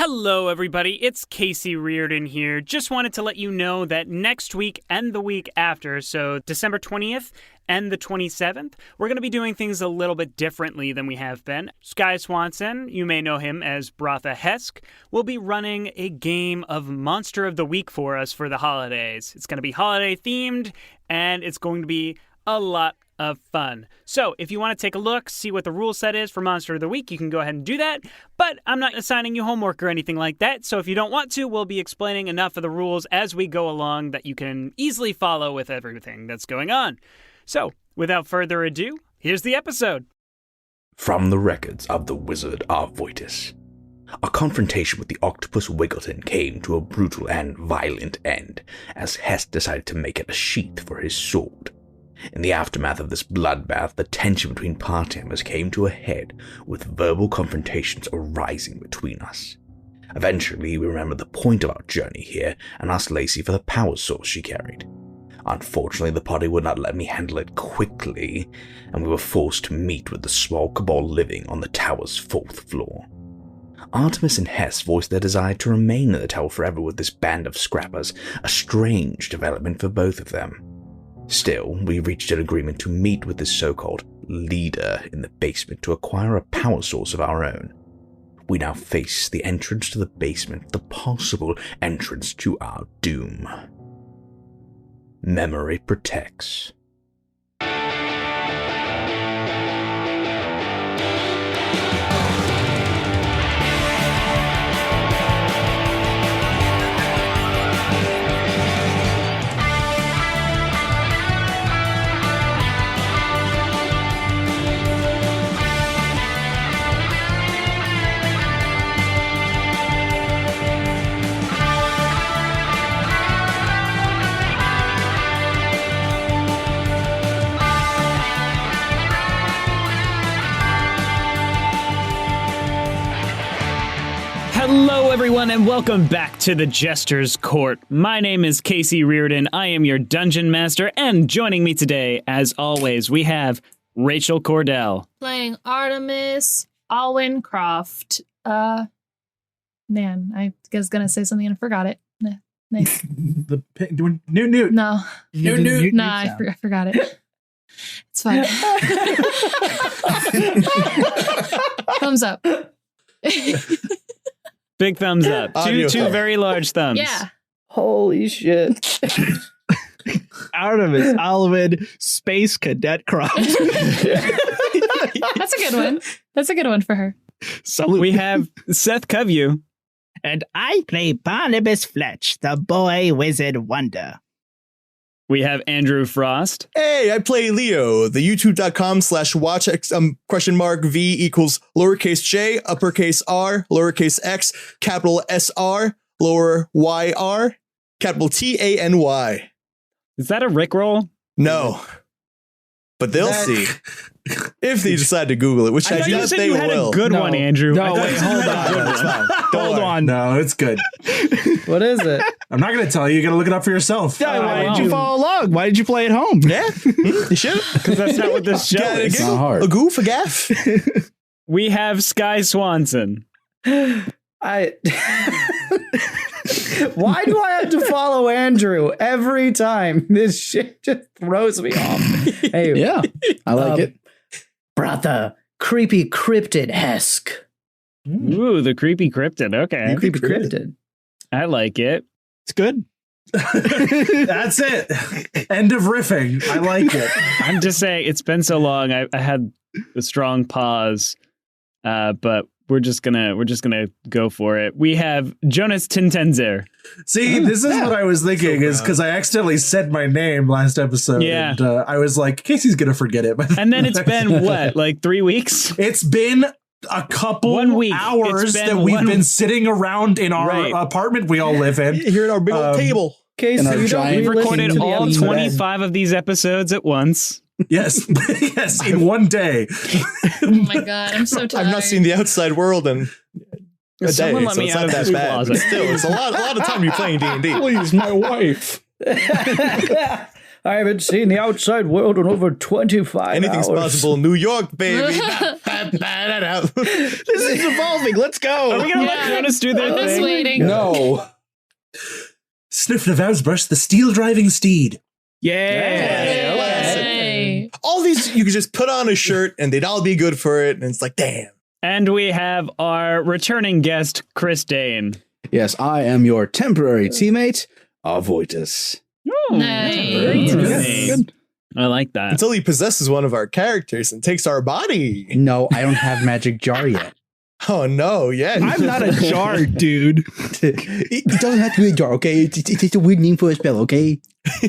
Hello, everybody. It's Casey Reardon here. Just wanted to let you know that next week and the week after, so December 20th and the 27th, we're going to be doing things a little bit differently than we have been. Swanson, you may know him as Bratha Hesk, will be running a game of Monster of the Week for us for the holidays. It's going to be holiday themed, and it's going to be a lot of fun. So if you want to take a look, see what the rule set is for Monster of the Week, you can go ahead and do that. But I'm not assigning you homework or anything like that. So if you don't want to, we'll be explaining enough of the rules as we go along that you can easily follow with everything that's going on. So without further ado, here's the episode. From the records of the wizard Arvoitus, a confrontation with the octopus Wiggleton came to a brutal and violent end as Hesk decided to make it a sheath for his sword. In the aftermath of this bloodbath, the tension between party members came to a head, with verbal confrontations arising between us. Eventually, we remembered the point of our journey here and asked Lacey for the power source she carried. Unfortunately, the party would not let me handle it quickly, and we were forced to meet with the small cabal living on the tower's 4th floor. Artemis and Hesk voiced their desire to remain in the tower forever with this band of scrappers, a strange development for both of them. Still, we reached an agreement to meet with this so-called leader in the basement to acquire a power source of our own. We now face the entrance to the basement, the possible entrance to our doom. Memory protects. Hello, everyone, and welcome back to the Jester's Court. My name is Casey Reardon. I am your Dungeon Master, and joining me today, as always, we have Rachel Kordell. Playing Artemis, Alwyn, Kroft. Man, I was going to say something and I forgot it. Nice. Newt. No. Newt. No, I forgot it. It's fine. Thumbs up. Big thumbs up. Two very large thumbs. Yeah. Holy shit. Artemis, Alwyn, Space Cadet Kroft. That's a good one. That's a good one for her. Salute. We have Seth Coveyou. And I play Barnabus Fletch, the boy wizard wonder. We have Andrew Frost. Hey, I play Leo, the youtube.com/watch V equals lowercase j, uppercase R, lowercase x, capital SR, lower YR, capital TANY. Is that a Rickroll? No. But they'll see. If they decide to Google it, which I you doubt said they you had will. a good one, Andrew. No, wait, hold on. It's fine. Hold on. No, it's good. What is it? I'm not going to tell you. You got to look it up for yourself. Yeah, why did you follow along? Why did you play at home? Yeah, you should. Because that's not what this show is. It's not hard. A goof, a gaff. We have Swanson. Why do I have to follow Andrew every time? This shit just throws me off. Hey, Yeah, I like it. Bratha, creepy cryptid Hesk. Ooh, the creepy cryptid. Okay. Creepy cryptid. I like it. It's good. That's it. End of riffing. I like it. I'm just saying, it's been so long. I had a strong pause, but we're just gonna go for it. We have Jonas Tintenseher. See, this is what I was thinking, is because I accidentally said my name last episode. Yeah. And I was like, Casey's going to forget it. And then it's been, what, like 3 weeks? It's been a couple 1 week. hours that we've been sitting around in our apartment we all live in. Here at our big old table. Casey, And our you don't giant- We've re-listen recorded to the all episode. 25 of these episodes at once. Yes, yes, in one day. Oh my god, I'm so tired. I've not seen the outside world in a day, Someone let so me it's out not of that this bad. closet. But still, it's a lot of time you're playing D&D. Please, my wife. All I haven't seen the outside world in over 25 Anything's hours. possible in New York, baby. This is evolving. Let's go. Are we going to let Jonas do their I'm just thing? waiting. No. Snøfrid of Åsbrush, the steel-driving steed. Yay. All these, you could just put on a shirt and they'd all be good for it. And it's like, damn. And we have our returning guest, Chris Dane. Yes, I am your temporary teammate, Arvoitus. Nice. I like that. Until he possesses one of our characters and takes our body. No, I don't have magic jar yet. Oh, no. Yeah. I'm not a jar, dude. It doesn't have to be a jar, okay? It's a weird name for a spell, okay?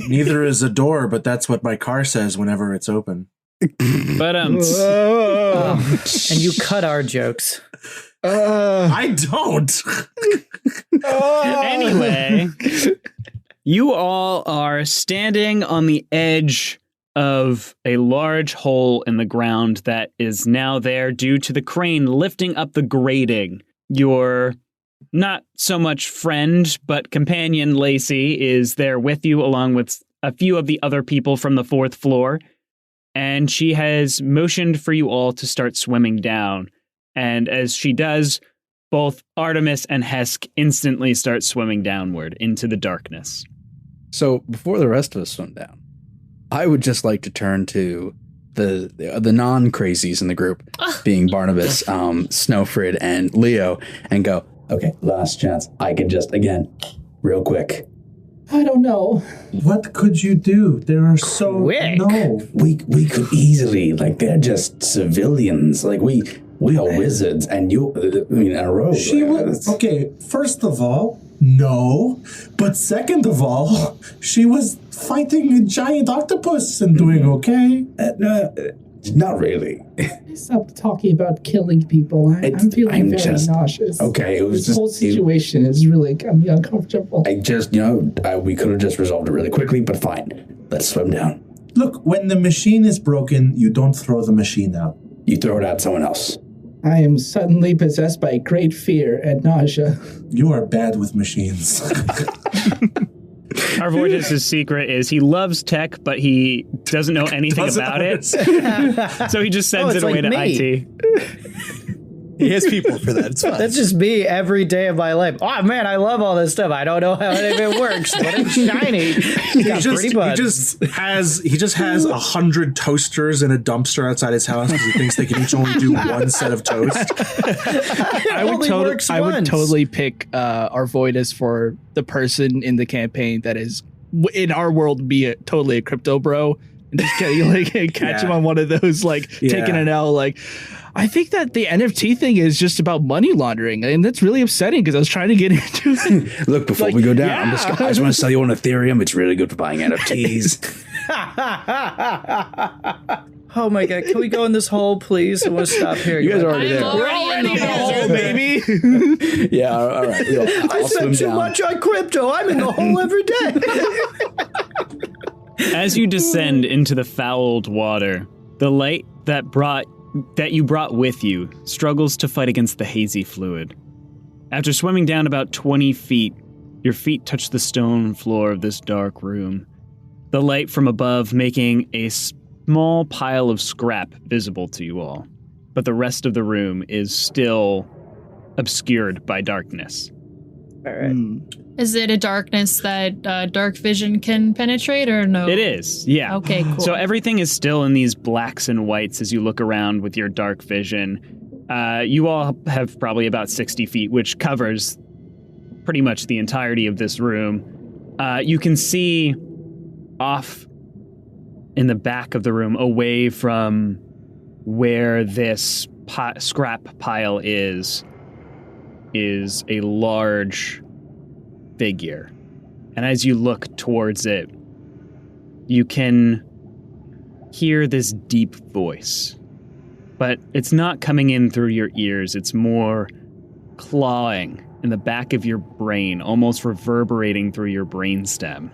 Neither is a door, but that's what my car says whenever it's open. But And you cut our jokes. I don't. anyway, you all are standing on the edge of a large hole in the ground that is now there due to the crane lifting up the grating. Your not so much friend, but companion Lacey is there with you, along with a few of the other people from the 4th floor. And she has motioned for you all to start swimming down. And as she does, both Artemis and Hesk instantly start swimming downward into the darkness. So before the rest of us swim down, I would just like to turn to the non-crazies in the group, being Barnabus, Snøfrid, and Leo, and go, okay, last chance. I can just, again, real quick. I don't know. What could you do? There are so... Quick. No. We could easily, like, they're just civilians. Like, we are wizards, and a rogue. She was... Okay, first of all, no. But second of all, she was fighting a giant octopus and doing okay. Not really. Stop talking about killing people. I'm feeling very nauseous. Okay, it was this whole situation is really got me uncomfortable. we could have just resolved it really quickly, but fine. Let's swim down. Look, when the machine is broken, you don't throw the machine out. You throw it at someone else. I am suddenly possessed by great fear and nausea. You are bad with machines. Arvoitus' secret is he loves tech, but he doesn't know anything about it. So he just sends it away to IT. He has people for that. It's fine. That's just me every day of my life. Oh man, I love all this stuff. I don't know how any of it works, but it's shiny. He just has 100 toasters in a dumpster outside his house because he thinks they can each only do one set of toast. I would totally pick Arvoitus for the person in the campaign that is in our world totally a crypto bro, and just catch him on one of those taking an L. I think that the NFT thing is just about money laundering, and that's really upsetting because I was trying to get into it. Look, before we go down, I just want to sell you on Ethereum. It's really good for buying NFTs. Oh my god, can we go in this hole, please? I want to stop here. You guys are already there. We're already in the hole, baby. Yeah, all right. I spend too much on crypto. I'm in the hole every day. As you descend into the fouled water, the light that you brought with you struggles to fight against the hazy fluid. After swimming down about 20 feet, your feet touch the stone floor of this dark room. The light from above making a small pile of scrap visible to you all, but the rest of the room is still obscured by darkness. All right. Is it a darkness that dark vision can penetrate or no? It is, yeah. Okay, cool. So everything is still in these blacks and whites as you look around with your dark vision. You all have probably about 60 feet, which covers pretty much the entirety of this room. You can see off in the back of the room, away from where this scrap pile is a large figure. And as you look towards it, you can hear this deep voice. But it's not coming in through your ears. It's more clawing in the back of your brain, almost reverberating through your brainstem.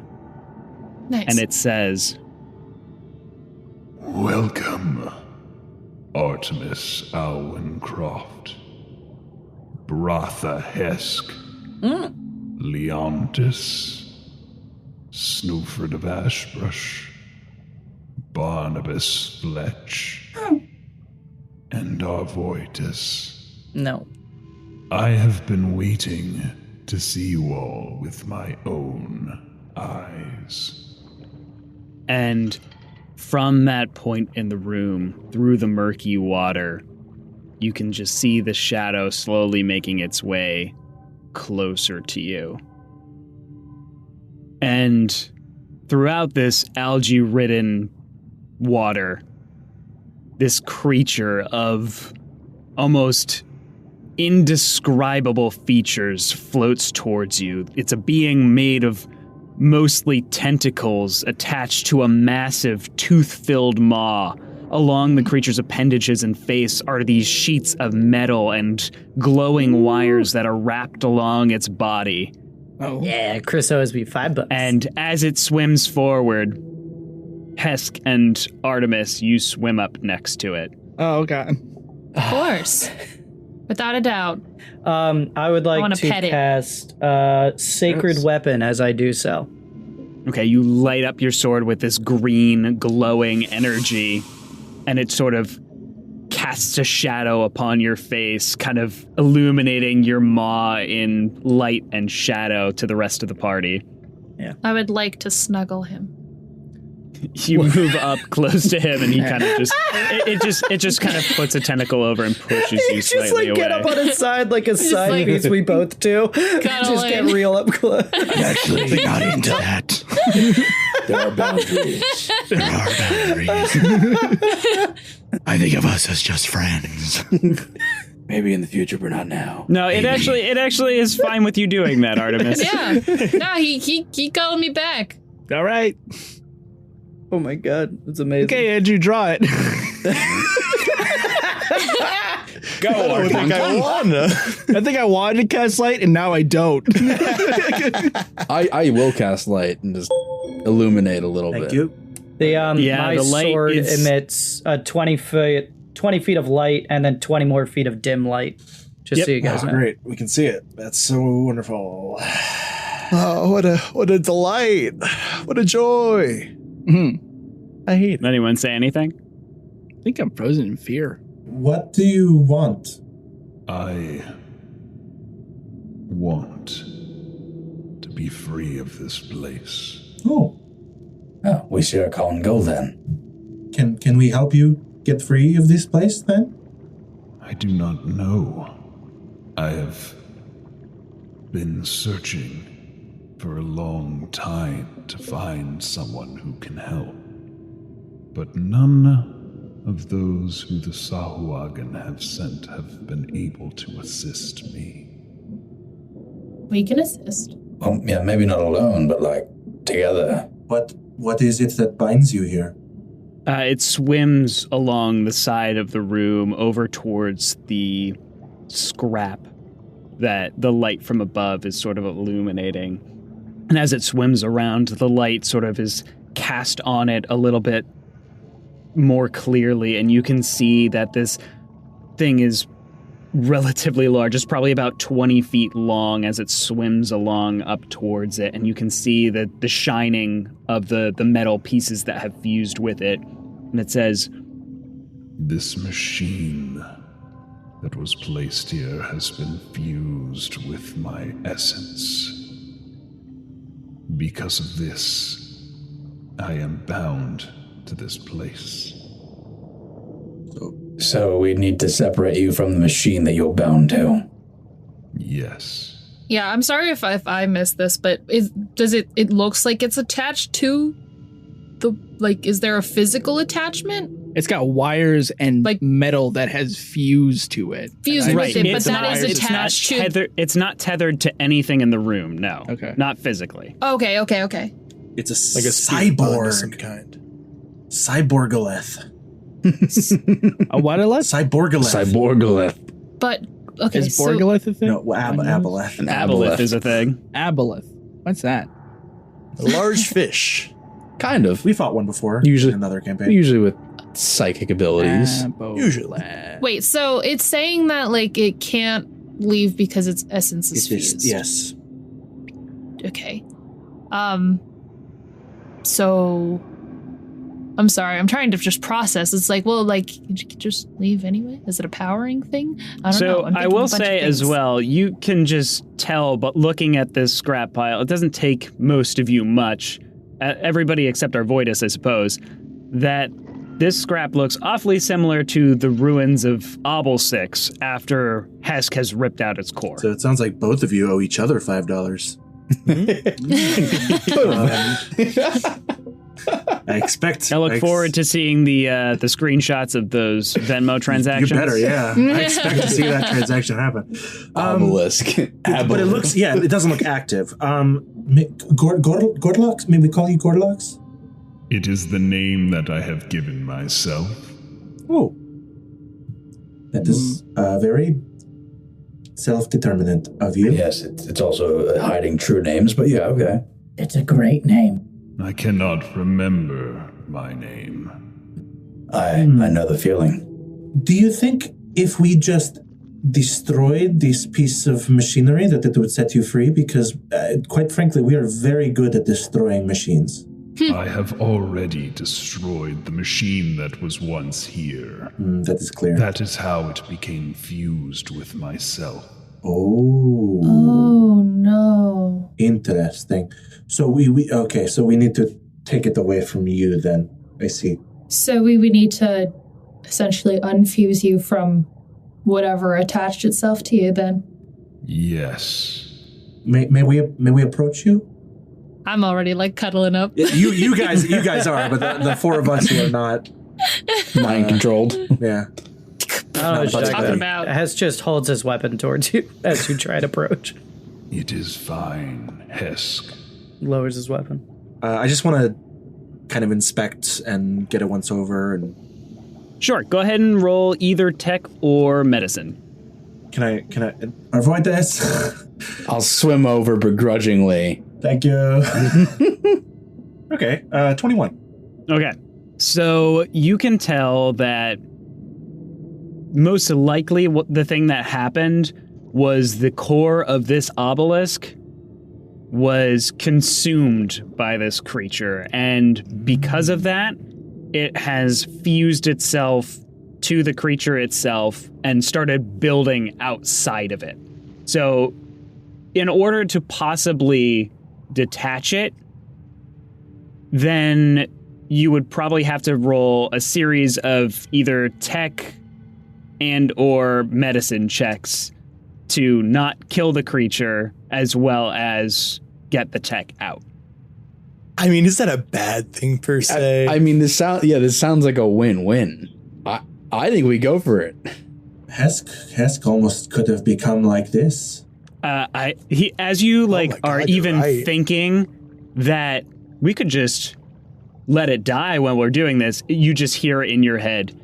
Nice. And it says, "Welcome, Artemis, Alwyn, Kroft, Bratha, Hesk, Leontis, Snøfrid of Åsbrush, Barnabus, Fletch, and Arvoitus. No. I have been waiting to see you all with my own eyes. And from that point in the room, through the murky water, you can just see the shadow slowly making its way closer to you. And throughout this algae-ridden water, this creature of almost indescribable features floats towards you. It's a being made of mostly tentacles attached to a massive tooth-filled maw. Along the creature's appendages and face are these sheets of metal and glowing wires that are wrapped along its body. Oh. Yeah, Chris owes me $5. And as it swims forward, Hesk and Artemis, you swim up next to it. Oh, God. Of course. Without a doubt. I would like to cast Sacred Weapon as I do so. Okay, you light up your sword with this green, glowing energy, and it sort of casts a shadow upon your face, kind of illuminating your maw in light and shadow to the rest of the party. Yeah. I would like to snuggle him. You move up close to him, and he kind of it just kind of puts a tentacle over and pushes you slightly away. Get up on his side like a side piece we both do. Just get real up close. I actually got into that. There are boundaries. I think of us as just friends. Maybe in the future, but not now. No, it actually is fine with you doing that, Artemis. Yeah. No, he called me back. All right. Oh my God, that's amazing. Okay, Andrew, draw it. Go, I think I won. I think I wanted to cast light, and now I don't. I will cast light and just illuminate a little bit. Thank you. My sword emits 20 feet of light and then 20 more feet of dim light. Just so you guys know. Great, we can see it. That's so wonderful. Oh, what a delight! What a joy! I hate it. Anyone say anything? I think I'm frozen in fear. What do you want? I want to be free of this place. Oh, we share a common goal then. Can we help you get free of this place then? I do not know. I have been searching for a long time to find someone who can help. But none of those who the Sahuagin have sent have been able to assist me. We can assist. Well, yeah, maybe not alone, but together. What is it that binds you here? It swims along the side of the room over towards the scrap that the light from above is sort of illuminating. And as it swims around, the light sort of is cast on it a little bit more clearly, and you can see that this thing is relatively large. It's probably about 20 feet long as it swims along up towards it, and you can see the shining of the metal pieces that have fused with it. And it says, "This machine that was placed here has been fused with my essence. Because of this, I am bound to this place." So we need to separate you from the machine that you're bound to. Yes. Yeah, I'm sorry if I missed this, but it looks like it's attached to is there a physical attachment? It's got wires and metal that has fused to it. Fused with it, but that is attached to... It's not tethered to anything in the room, no. Okay. Not physically. Okay. It's a cyborg of some kind. Cyborgaleth. A what? Cyborgaleth. But, okay, is Borgaleth a thing? No, aboleth. An aboleth is a thing. Aboleth. What's that? A large fish. Kind of. We fought one before. Usually in another campaign. Usually with psychic abilities. Usually. Wait, so it's saying that it can't leave because its essence is fused. Yes. Okay. So I'm sorry. I'm trying to just process. It's like, well, like, you could just leave anyway? Is it a powering thing? I don't know. So I will say as well, you can just tell, but looking at this scrap pile, it doesn't take most of you much, everybody except Arvoitus, I suppose, that this scrap looks awfully similar to the ruins of Obelsix after Hesk has ripped out its core. So it sounds like both of you owe each other $5. I expect. I look forward to seeing the screenshots of those Venmo transactions. You better, yeah. I expect to see that transaction happen. Obelisk. But it looks, it doesn't look active. Gordlocks? May we call you Gordlocks? It is the name that I have given myself. Oh. That is very self-determinant of you. Yes, it's also hiding true names, but yeah, okay. It's a great name. I cannot remember my name. I know the feeling. Do you think if we just destroyed this piece of machinery that it would set you free? Because, quite frankly, we are very good at destroying machines. I have already destroyed the machine that was once here. That is clear. That is how it became fused with myself. Oh. Oh, no. Interesting. So we need to take it away from you then. I see. So we would need to essentially unfuse you from whatever attached itself to you then. Yes. May we approach you? I'm already like cuddling up. You guys are, but the four of us who are not mind controlled. Yeah. I don't know what you're talking about. Hes just holds his weapon towards you as you try to approach. It is fine, Hesk. Lowers his weapon. I just want to kind of inspect and get a once over. And Sure, go ahead and roll either tech or medicine. Can I avoid this? I'll swim over begrudgingly. Thank you. Okay, 21. Okay, so you can tell that most likely the thing that happened was the core of this obelisk was consumed by this creature, and because of that, it has fused itself to the creature itself and started building outside of it. So in order to possibly detach it, then you would probably have to roll a series of either tech and or medicine checks to not kill the creature as well as get the tech out. I mean, is that a bad thing per se? I mean, this sounds like a win-win. I think we go for it. Hesk almost could have become like this. As you are even thinking that we could just let it die when we're doing this, you just hear it in your head.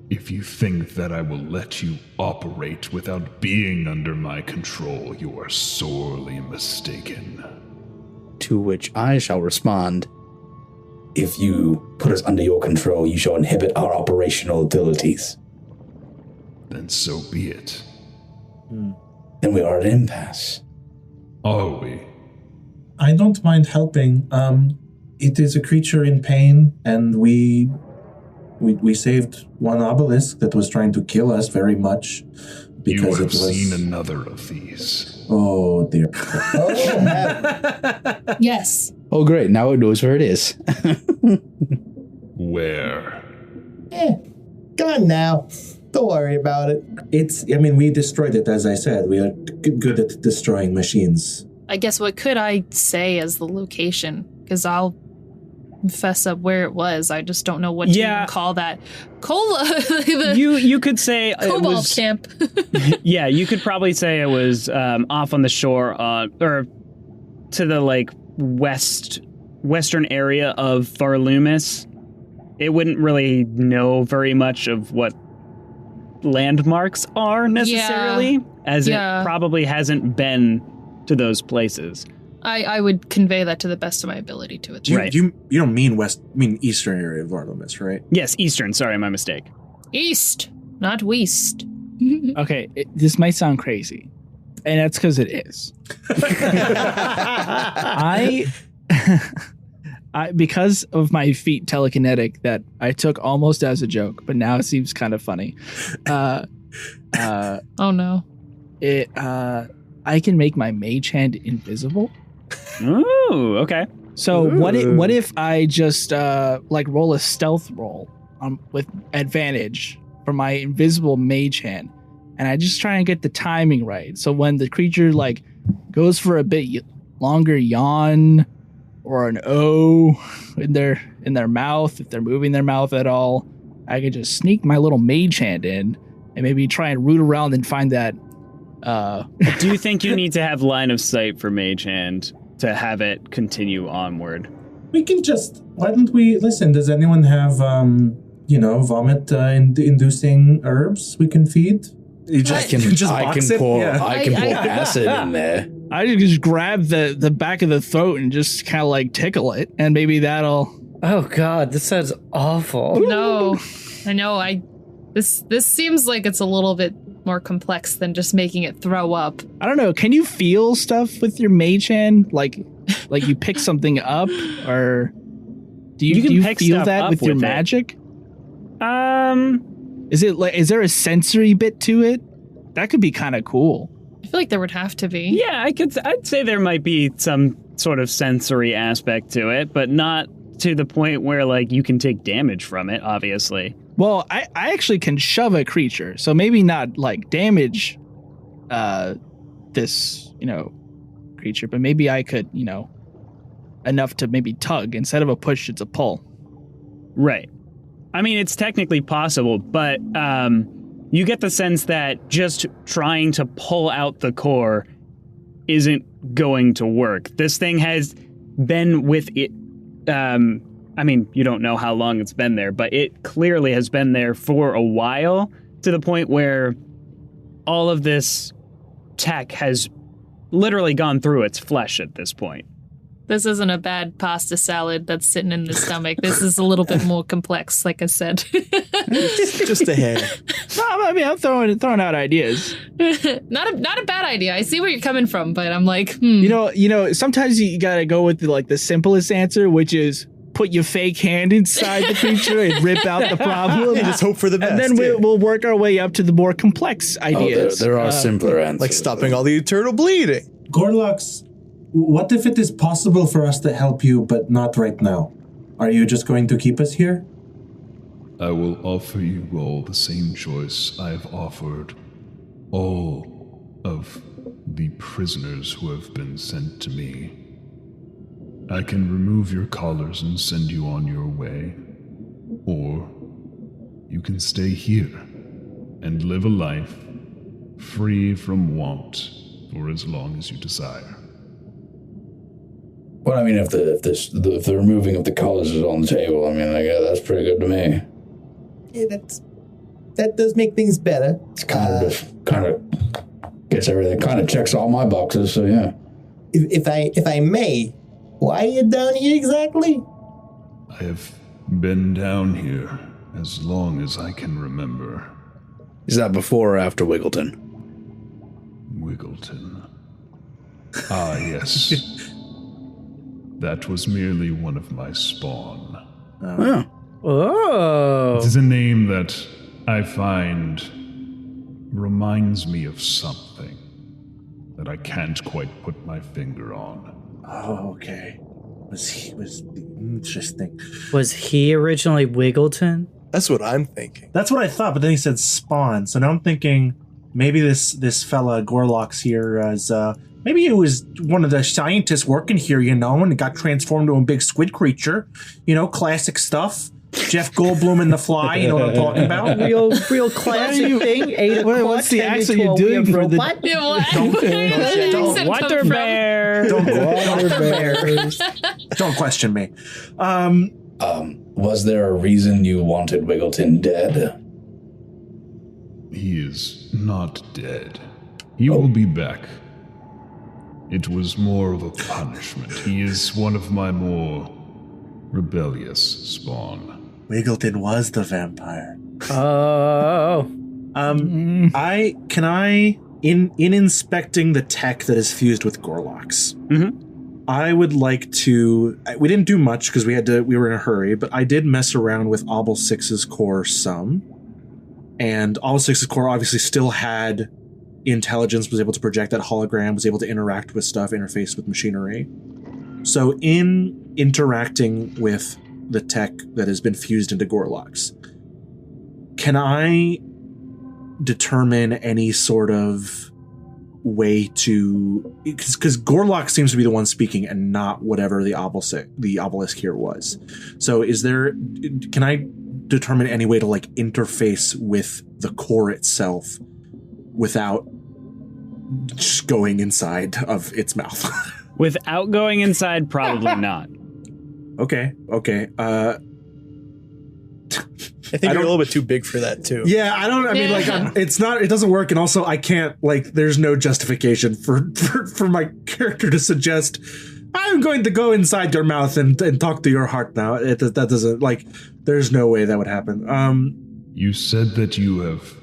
If you think that I will let you operate without being under my control, you are sorely mistaken. To which I shall respond, if you put us under your control, you shall inhibit our operational abilities. Then so be it. Then we are at an impasse. Are we? I don't mind helping. It is a creature in pain, and we saved one obelisk that was trying to kill us very much. Because you have seen another of these. Oh, dear. Yes. Oh, great. Now it knows where it is. Where? Come on now. Don't worry about it. We destroyed it, as I said. We are good at destroying machines. I guess what could I say as the location? Because I'll fess up where it was. I just don't know what to even call that. You could say Cobalt camp. Yeah, you could probably say it was off on the shore, or to the western area of Farlumis. It wouldn't really know very much of what landmarks are necessarily, as it probably hasn't been to those places. I would convey that to the best of my ability to it. You don't mean eastern area of Artemis, right? Yes, eastern. Sorry, my mistake. East, not west. Okay, this might sound crazy, and that's because it is. because of my feet telekinetic that I took almost as a joke, but now it seems kind of funny. Oh no. I can make my mage hand invisible. Ooh, okay. So what if I just roll a stealth roll with advantage for my invisible mage hand, and I just try and get the timing right. So when the creature goes for a bit longer yawn or an O in their mouth, if they're moving their mouth at all, I can just sneak my little mage hand in and maybe try and root around and find that. Do you think you need to have line of sight for mage hand to have it continue onward? We can why don't we listen? Does anyone have vomit inducing herbs we can feed? I can pour acid in there. I just grab the back of the throat and just kind of tickle it, and maybe that'll. Oh God, this sounds awful. No, I know. This seems like it's a little bit more complex than just making it throw up. I don't know. Can you feel stuff with your mage hand? Like you pick something up, or do you feel that with your magic? Is there a sensory bit to it? That could be kind of cool. I feel like there would have to be. Yeah, I'd say there might be some sort of sensory aspect to it, but not to the point where you can take damage from it, obviously. Well, I actually can shove a creature, so maybe not damage this, creature, but maybe I could, enough to maybe tug. Instead of a push, it's a pull. Right. I mean, it's technically possible, but you get the sense that just trying to pull out the core isn't going to work. This thing has been with it. I mean, you don't know how long it's been there, but it clearly has been there for a while, to the point where all of this tech has literally gone through its flesh at this point. This isn't a bad pasta salad that's sitting in the stomach. This is a little bit more complex, like I said. Just a hair. No, I mean, I'm throwing out ideas. Not a bad idea. I see where you're coming from, but I'm like, sometimes you gotta go with the simplest answer, which is put your fake hand inside the creature and rip out the problem. And just hope for the best. And then we'll work our way up to the more complex ideas. There are simpler answers. Like stopping all the eternal bleeding. Gorlox, what if it is possible for us to help you, but not right now? Are you just going to keep us here? I will offer you all the same choice I have offered all of the prisoners who have been sent to me. I can remove your collars and send you on your way, or you can stay here and live a life free from want for as long as you desire. Well, I mean, if the removing of the collars is on the table, I mean, I guess that's pretty good to me. Yeah, that does make things better. It's kind of gets everything, kind of checks all my boxes, so yeah. If I may, why are you down here exactly? I have been down here as long as I can remember. Is that before or after Wiggleton? Wiggleton. Ah, yes. That was merely one of my spawn. Oh. It is a name that I find reminds me of something that I can't quite put my finger on. Oh, okay. Was interesting. Was he originally Wiggleton? That's what I'm thinking. That's what I thought, but then he said spawn. So now I'm thinking maybe this fella Gorlox here is maybe it was one of the scientists working here, and it got transformed into a big squid creature. Classic stuff. Jeff Goldblum in The Fly, you know what I'm talking about? Real classic thing. 8 o'clock. What's the accent you're doing for the... what? Don't Water bear. Don't question me. Was there a reason you wanted Wiggleton dead? He is not dead. He will be back. It was more of a punishment. He is one of my more rebellious spawn. Wiggleton was the vampire. Oh. In inspecting the tech that is fused with Gorlox, I would like to. We didn't do much because we were in a hurry, but I did mess around with Obel 6's core some. And Obel 6's core obviously still had intelligence, was able to project that hologram, was able to interact with stuff, interface with machinery. So in interacting with the tech that has been fused into Gorloks, can I determine any sort of way to, because Gorlok seems to be the one speaking and not whatever the obelisk here was. So can I determine any way to like interface with the core itself without just going inside of its mouth? Without going inside, probably not. Okay. I think you're a little bit too big for that too. Yeah, it doesn't work. And also I can't, there's no justification for my character to suggest I'm going to go inside your mouth and talk to your heart now. That doesn't, there's no way that would happen. You said that you have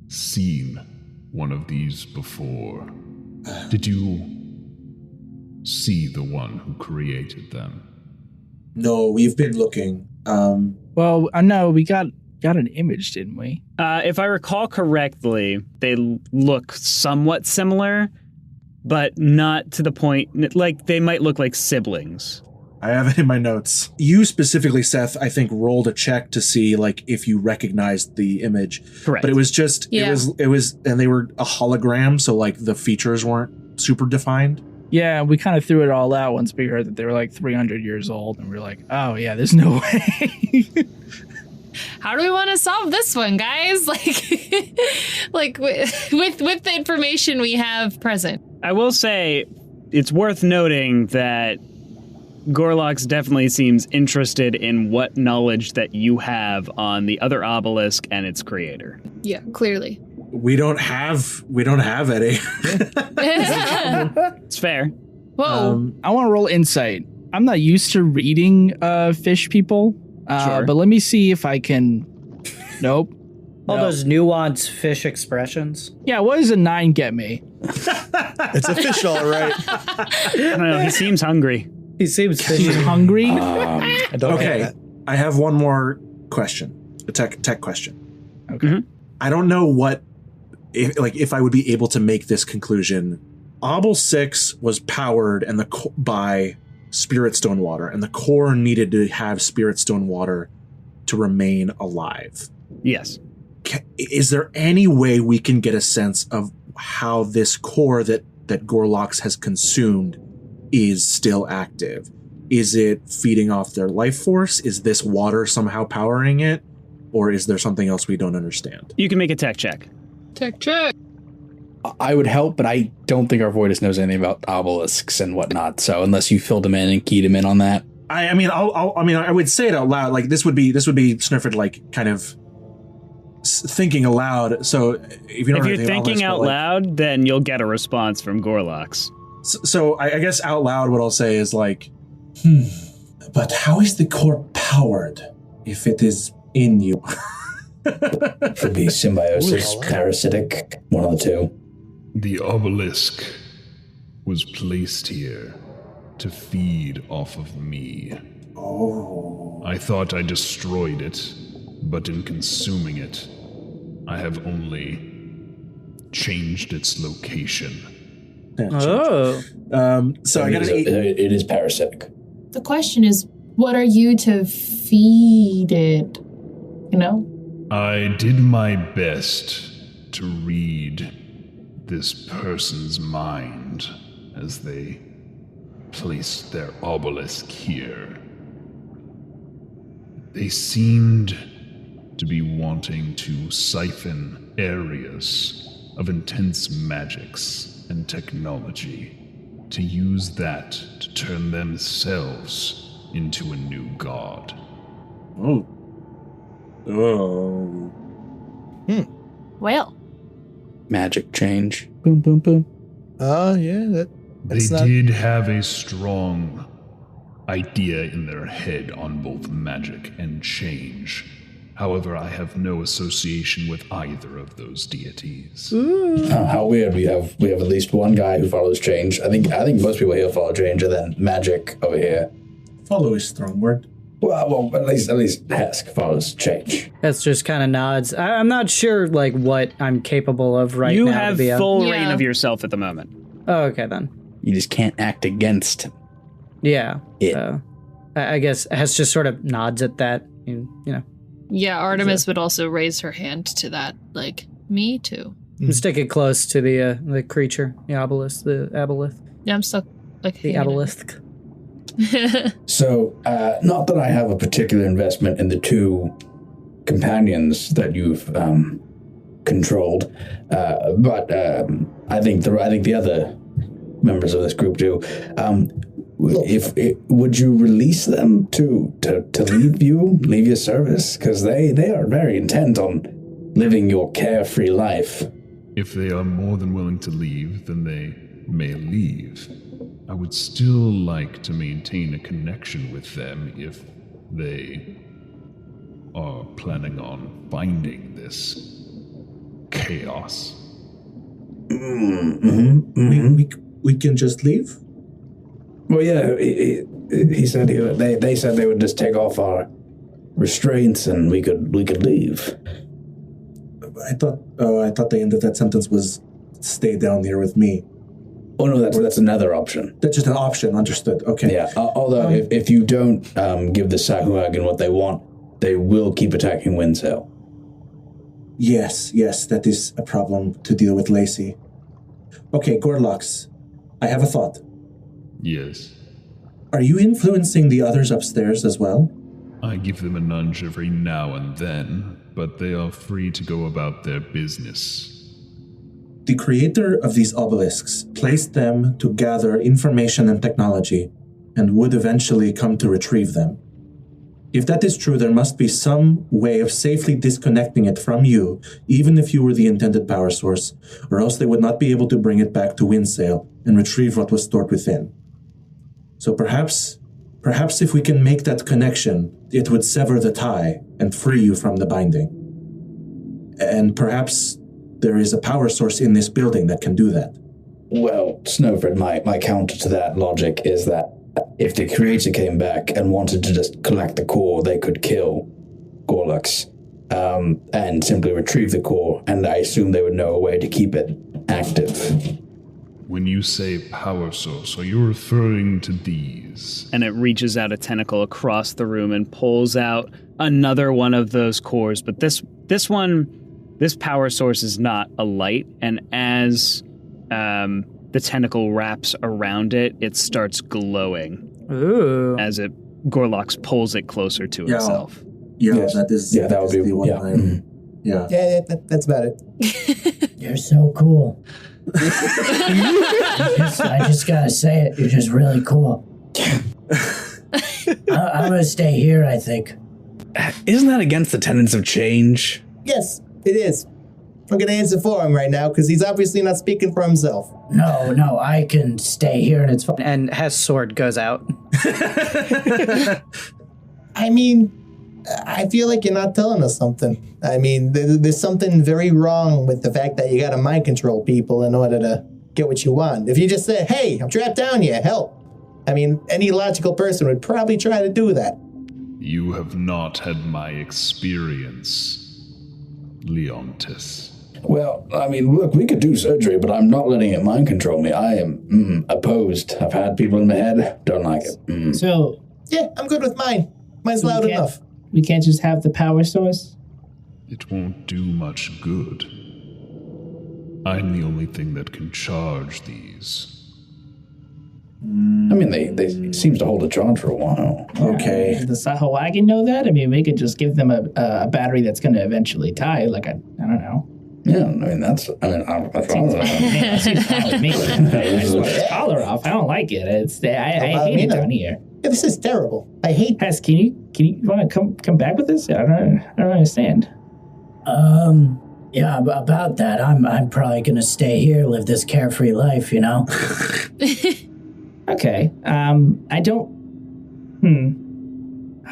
seen one of these before. Did you see the one who created them? No, we've been looking. Well, I know we got an image, didn't we? If I recall correctly, they look somewhat similar, but not to the point, they might look like siblings. I have it in my notes. You specifically, Seth, I think rolled a check to see if you recognized the image. Correct. But it was just, it was, and they were a hologram, so the features weren't super defined. Yeah, we kind of threw it all out once we heard that they were 300 years old, and we were like, oh yeah, there's no way. How do we want to solve this one, guys? With the information we have present. I will say, it's worth noting that Gorloks definitely seems interested in what knowledge that you have on the other obelisk and its creator. Yeah, clearly. We don't have any. It's fair. Whoa. I want to roll insight. I'm not used to reading fish people, sure. But let me see if I can. Nope. All those nuanced fish expressions. Yeah, what does a 9 get me? It's a fish, all right. I don't know. He seems hungry. He seems fishy. Hungry. I don't okay, I have one more question. A tech question. Okay. Mm-hmm. I don't know what. If I would be able to make this conclusion. Obel 6 was powered by Spirit Stone water, and the core needed to have Spirit Stone water to remain alive. Yes. Is there any way we can get a sense of how this core that Gorloks has consumed is still active? Is it feeding off their life force? Is this water somehow powering it? Or is there something else we don't understand? You can make a tech check. Tech check. I would help, but I don't think Arvoitus knows anything about obelisks and whatnot. So unless you filled him in and keyed him in on that, I would say it out loud. This would be Snøfrid kind of thinking aloud. So if you're thinking out loud, then you'll get a response from Gorloks. So I guess out loud, what I'll say is but how is the core powered if it is in you? Could be symbiosis, parasitic, one of the two. The obelisk was placed here to feed off of me. Oh. I thought I destroyed it, but in consuming it, I have only changed its location. Oh. So I got an 8. It is parasitic. The question is, what are you to feed it? I did my best to read this person's mind as they placed their obelisk here. They seemed to be wanting to siphon areas of intense magics and technology to use that to turn themselves into a new god. Oh. Well. magic change. Boom, boom, boom. Yeah, they did have a strong idea in their head on both magic and change. However, I have no association with either of those deities. How weird. We have at least one guy who follows change. I think most people here follow change, and then magic over here. Follow is a strong word. Well, at least Hesk follows change. That's just kind of nods. I'm not sure like what I'm capable of right now. You have full reign of yourself at the moment. Oh, okay then. You just can't act against him. Yeah. I guess Hesk just sort of nods at that. You know. Yeah, Artemis would also raise her hand to that, like, me too. Stick it close to the creature, the obelisk, the aboleth. Yeah, I'm stuck, like, the obelisk. So, not that I have a particular investment in the two companions that you've controlled, but I think the other members of this group do. Would you release them to leave your service? Because they are very intent on living your carefree life. If they are more than willing to leave, then they may leave. I would still like to maintain a connection with them if they are planning on finding this chaos. We can just leave? Well, yeah, he said they said they would just take off our restraints and we could leave. I thought the end of that sentence was stay down here with me. Oh no, that's another option. That's just an option. Understood. Okay. Yeah. Although if you don't give the Sahuagin what they want, they will keep attacking Windsail. Yes, that is a problem to deal with, Lacey. Okay, Gorlox, I have a thought. Yes. Are you influencing the others upstairs as well? I give them a nudge every now and then, but they are free to go about their business. The creator of these obelisks placed them to gather information and technology, and would eventually come to retrieve them. If that is true, there must be some way of safely disconnecting it from you, even if you were the intended power source, or else they would not be able to bring it back to Windsail and retrieve what was stored within. So perhaps if we can make that connection, it would sever the tie and free you from the binding. And perhaps there is a power source in this building that can do that. Well, Snøfrid, my counter to that logic is that if the creator came back and wanted to just collect the core, they could kill Gorlux and simply retrieve the core, and I assume they would know a way to keep it active. When you say power source, are you referring to these? And it reaches out a tentacle across the room and pulls out another one of those cores, but this power source is not a light, and as the tentacle wraps around it, it starts glowing. Ooh. As Gorlox pulls it closer to itself. Yeah, yes. That would be the one time. Yeah. Yeah, that's about it. You're so cool. I just gotta say it. You're just really cool. I'm gonna stay here, I think. Isn't that against the tenets of change? Yes, it is. I'm going to answer for him right now, because he's obviously not speaking for himself. No, I can stay here and it's fine. And Hesk's sword goes out. I mean, I feel like you're not telling us something. I mean, there's something very wrong with the fact that you got to mind control people in order to get what you want. If you just said, hey, I'm trapped down here, help. I mean, any logical person would probably try to do that. You have not had my experience, Leontis. Well, I mean, look, we could do surgery, but I'm not letting it mind control me. I am opposed. I've had people in the head. Don't like it. So... Yeah, I'm good with mine. Mine's loud enough. We can't just have the power source? It won't do much good. I'm the only thing that can charge these. I mean, they seems to hold a charge for a while. Okay. Does the Sahuagin know that? I mean, we could just give them a battery that's going to eventually tie, like I don't know. Yeah, I mean, that's wrong. That seems fine with me. I just want the collar off. I don't like it. I hate it down here. Yeah, this is terrible. I hate Hesk, can you want to come back with this? I don't understand. Yeah, about that, I'm probably gonna stay here, live this carefree life, you know? Okay. I don't...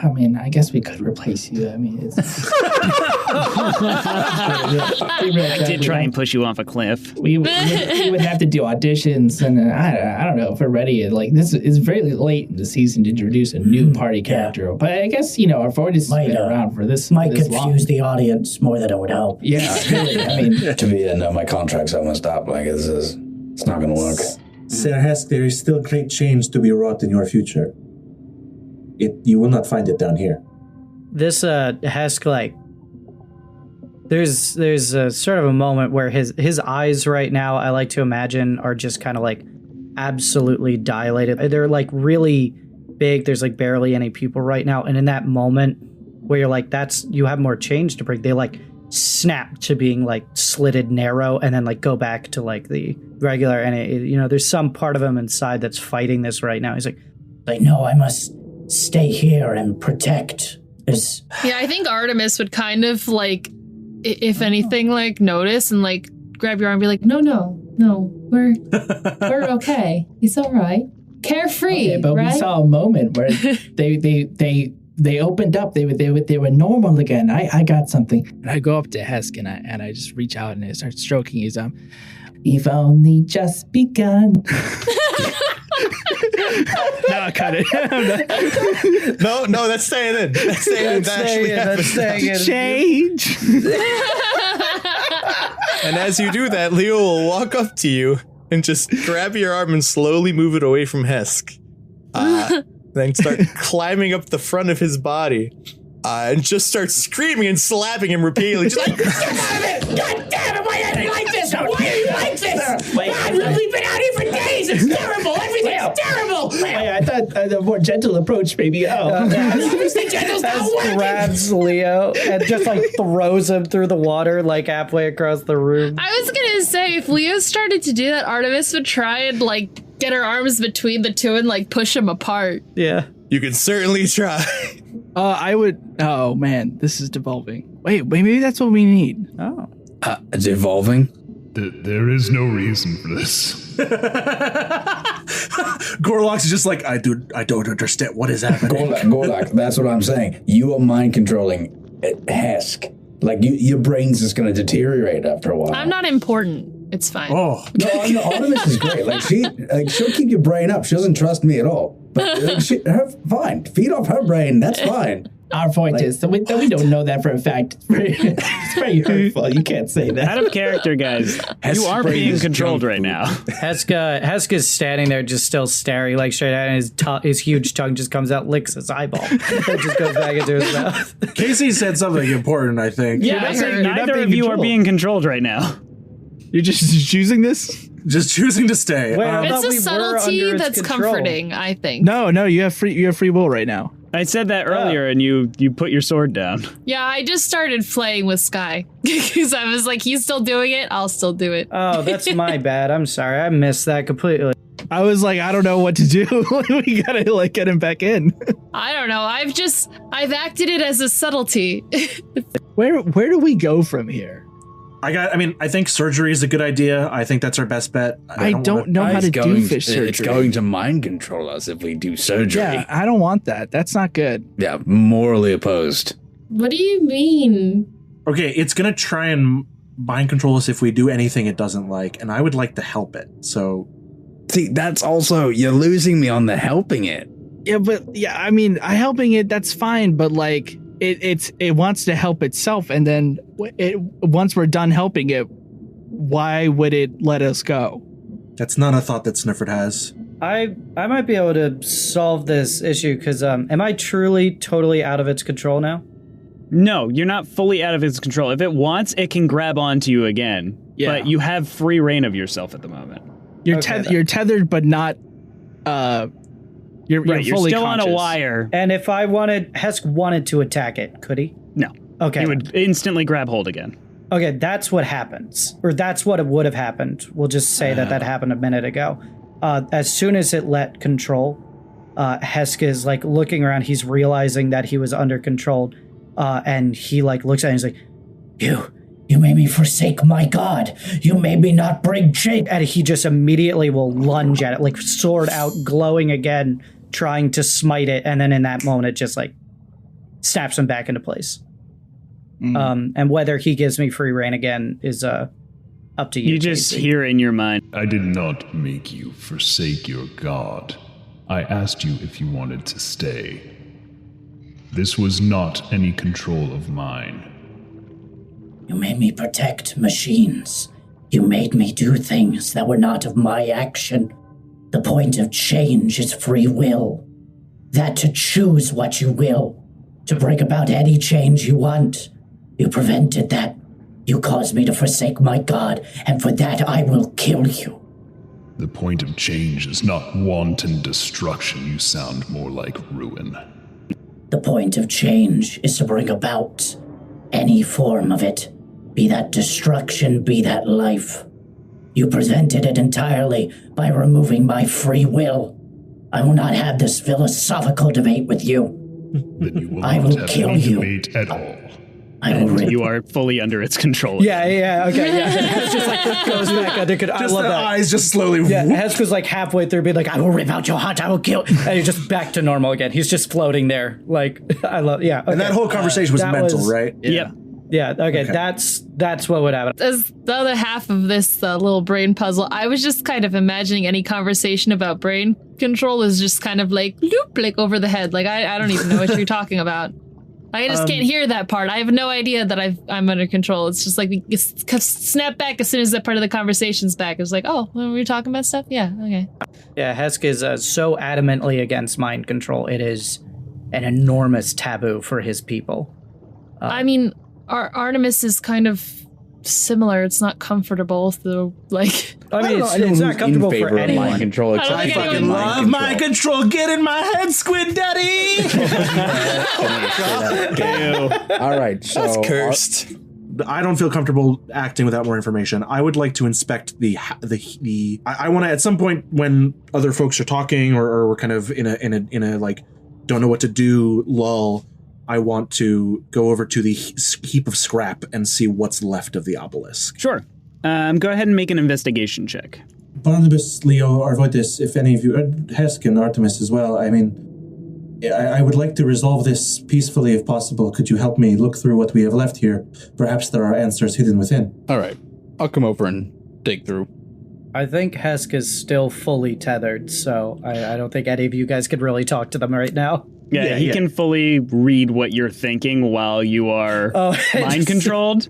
I mean, I guess we could replace you. I mean, it's... I did try and push you off a cliff. We would have to do auditions, and I don't know if we're ready. Like, this is very late in the season to introduce a new party character. But I guess, Arvoitus has been around for this might this confuse long. the audience more than it would help. Yeah, really. I mean... To be my contract's almost up. Like, it's not going to work. Sir Hesk, there is still great change to be wrought in your future. You will not find it down here. This Hesk, like, there's a sort of a moment where his eyes right now, I like to imagine, are just kind of like absolutely dilated. They're like really big. There's like barely any people right now. And in that moment where you're like, you have more change to bring, they like snap to being like slitted narrow and then like go back to like the regular. And there's some part of him inside that's fighting this right now. He's like, no, I must stay here and protect. Yeah, I think Artemis would kind of like, if anything, like notice and like grab your arm and be like, no, we're okay. He's all right. Carefree, okay, but right? We saw a moment where they opened up. They were normal again. I got something. And I go up to Hesk and I just reach out and I start stroking his arm. We've only just begun. No, cut it. No, that's staying in. That's staying in. That's staying in. Change. And as you do that, Leo will walk up to you and just grab your arm and slowly move it away from Hesk. Then start climbing up the front of his body. And just start screaming and slapping him repeatedly. Just like, get out of it! God damn it! Why are you like this? Why are you like this? We've been out here for days. It's terrible. Everything's terrible. I thought the more gentle approach, maybe. The gentle's not working. grabs Leo and just like throws him through the water like halfway across the room. I was gonna say, if Leo started to do that, Artemis would try and like get her arms between the two and like push them apart. Yeah. You can certainly try. I would. Oh man, this is devolving. Wait, maybe that's what we need. Oh, it's evolving. There is no reason for this. Gorlock's just like, I don't understand what is happening. Gorlock, that's what I'm saying. You are mind controlling Hesk. Like your brain's just going to deteriorate after a while. I'm not important. It's fine. Oh no, Artemis is great. Like she'll keep your brain up. She doesn't trust me at all. But fine. Feed off her brain. That's fine. Arvoitus, we don't know that for a fact. It's very hurtful. You can't say that. Out of character, guys. You are being controlled right now. Hesk is standing there just still staring like straight at it, and his huge tongue just comes out, licks his eyeball. It just goes back into his mouth. Casey said something important, I think. Yeah, neither of you are being controlled right now. You're just choosing this? Just choosing to stay. It's a subtlety that's comforting, I think. No, you have free will right now. I said that earlier, and you put your sword down. Yeah, I just started playing with Sky because I was like, he's still doing it, I'll still do it. Oh, that's my bad. I'm sorry. I missed that completely. I was like, I don't know what to do. We gotta like get him back in. I don't know. I've acted it as a subtlety. Where do we go from here? I think surgery is a good idea. I think that's our best bet. I don't know how to do fish surgery. It's going to mind control us if we do surgery. Yeah, I don't want that. That's not good. Yeah, morally opposed. What do you mean? Okay, it's going to try and mind control us if we do anything it doesn't like, and I would like to help it. So, see, that's also, you're losing me on the helping it. Yeah, but I mean, helping it, that's fine, but like, it wants to help itself, and then once we're done helping it, why would it let us go? That's not a thought that Snøfrid has. I might be able to solve this issue because am I truly totally out of its control now? No, you're not fully out of its control. If it wants, it can grab onto you again. Yeah. But you have free reign of yourself at the moment. You're tethered, but not. You're fully still conscious. On a wire. And if Hesk wanted to attack it, could he? No. Okay. He would instantly grab hold again. Okay, that's what happens. Or that's what it would have happened. We'll just say that happened a minute ago. As soon as it let control, Hesk is like looking around. He's realizing that he was under control. And he like looks at it and he's like, You made me forsake my god. You made me not bring shape. And he just immediately will lunge at it, like sword out, glowing again, trying to smite it. And then in that moment, it just like snaps him back into place. And whether he gives me free reign again is up to you. You just hear in your mind. I did not make you forsake your god. I asked you if you wanted to stay. This was not any control of mine. You made me protect machines. You made me do things that were not of my action. The point of change is free will. That to choose what you will, to bring about any change you want. You prevented that. You caused me to forsake my god, and for that I will kill you. The point of change is not wanton destruction. You sound more like ruin. The point of change is to bring about any form of it, be that destruction, be that life. You prevented it entirely by removing my free will. I will not have this philosophical debate with you. Then you will I not will have kill any you. debate at all. You are fully under its control. Yeah, okay, yeah. It's just like goes back under control. I love the that. eyes just slowly. Yeah, Hesk was like halfway through being like, I will rip out your heart, I will kill. And he's just back to normal again. He's just floating there. Like, I love, yeah. Okay. And that whole conversation was mental, right? Yeah. Yeah, okay, that's what would happen. As the other half of this little brain puzzle, I was just kind of imagining any conversation about brain control is just kind of like, loop, like over the head. Like, I don't even know what you're talking about. I just can't hear that part. I have no idea that I'm under control. It's just like we snap back as soon as that part of the conversation's back. It's like, oh, when we were talking about stuff? Yeah, okay. Yeah, Hesk is so adamantly against mind control. It is an enormous taboo for his people. I mean, Artemis is kind of similar. It's not comfortable, though. Like, I mean, it's not comfortable for anyone. Mind control. I fucking love mind control. Get in my head, Squid Daddy. All right, so That's cursed. I don't feel comfortable acting without more information. I would like to inspect the. I want to at some point when other folks are talking or we're kind of in a like don't know what to do lull. I want to go over to the heap of scrap and see what's left of the obelisk. Sure. Go ahead and make an investigation check. Barnabus, Leo, Arvoitus, if any of you, Hesk and Artemis as well, I mean, I would like to resolve this peacefully if possible. Could you help me look through what we have left here? Perhaps there are answers hidden within. All right, I'll come over and dig through. I think Hesk is still fully tethered, so I don't think any of you guys could really talk to them right now. Yeah, he can fully read what you're thinking while you are mind controlled.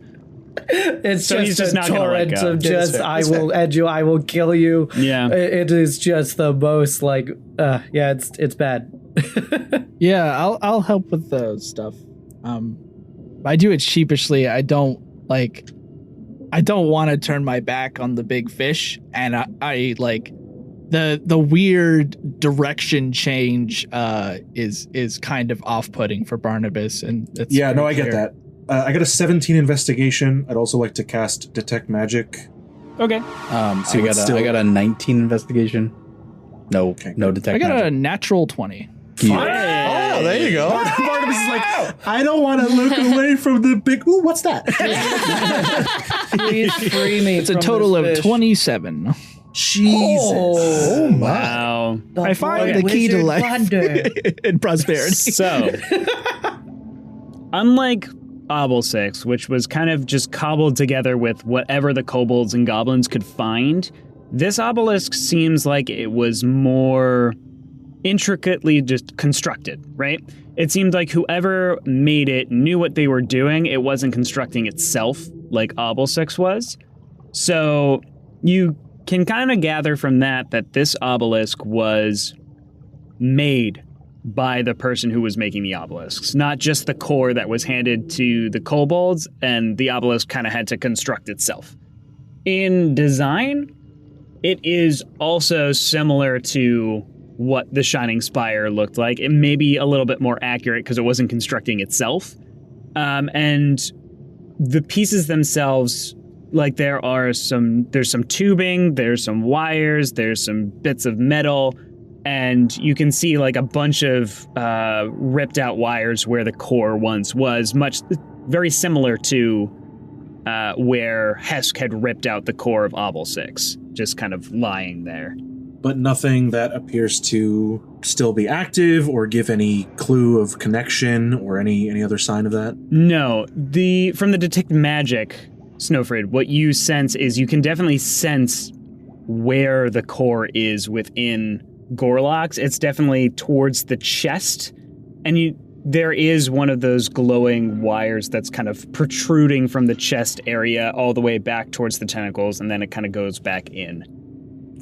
It's so just he's just a not gonna let torrent go. of just, I will end you, I will kill you. Yeah. It is just the most like, it's bad. Yeah, I'll help with the stuff. I do it sheepishly. I don't want to turn my back on the big fish, and I like the weird direction change is kind of off-putting for Barnabus, and it's I get that. I got a 17 investigation. I'd also like to cast Detect Magic. Okay. I got a 19 investigation. No Detect I got Magic. a natural 20. Yeah. Oh, there you go. Barnabus is like, I don't want to look away from the big. Ooh, what's that? Please free me. It's a total of 27. Jesus. Oh my. Wow. I find the key to life and prosperity. So, unlike Obel 6, which was kind of just cobbled together with whatever the kobolds and goblins could find, this obelisk seems like it was more intricately just constructed, right? It seemed like whoever made it knew what they were doing. It wasn't constructing itself like Obel 6 was. So you can kind of gather from that this obelisk was made by the person who was making the obelisks, not just the core that was handed to the kobolds, and the obelisk kind of had to construct itself. In design, it is also similar to what the Shining Spire looked like. It may be a little bit more accurate because it wasn't constructing itself. And the pieces themselves, like there's some tubing, there's some wires, there's some bits of metal, and you can see like a bunch of ripped out wires where the core once was, very similar to where Hesk had ripped out the core of Obel 6, just kind of lying there. but nothing that appears to still be active or give any clue of connection or any other sign of that? No. From the detect magic, Snøfrid, what you sense is you can definitely sense where the core is within Gorloks. It's definitely towards the chest, and there is one of those glowing wires that's kind of protruding from the chest area all the way back towards the tentacles, and then it kind of goes back in.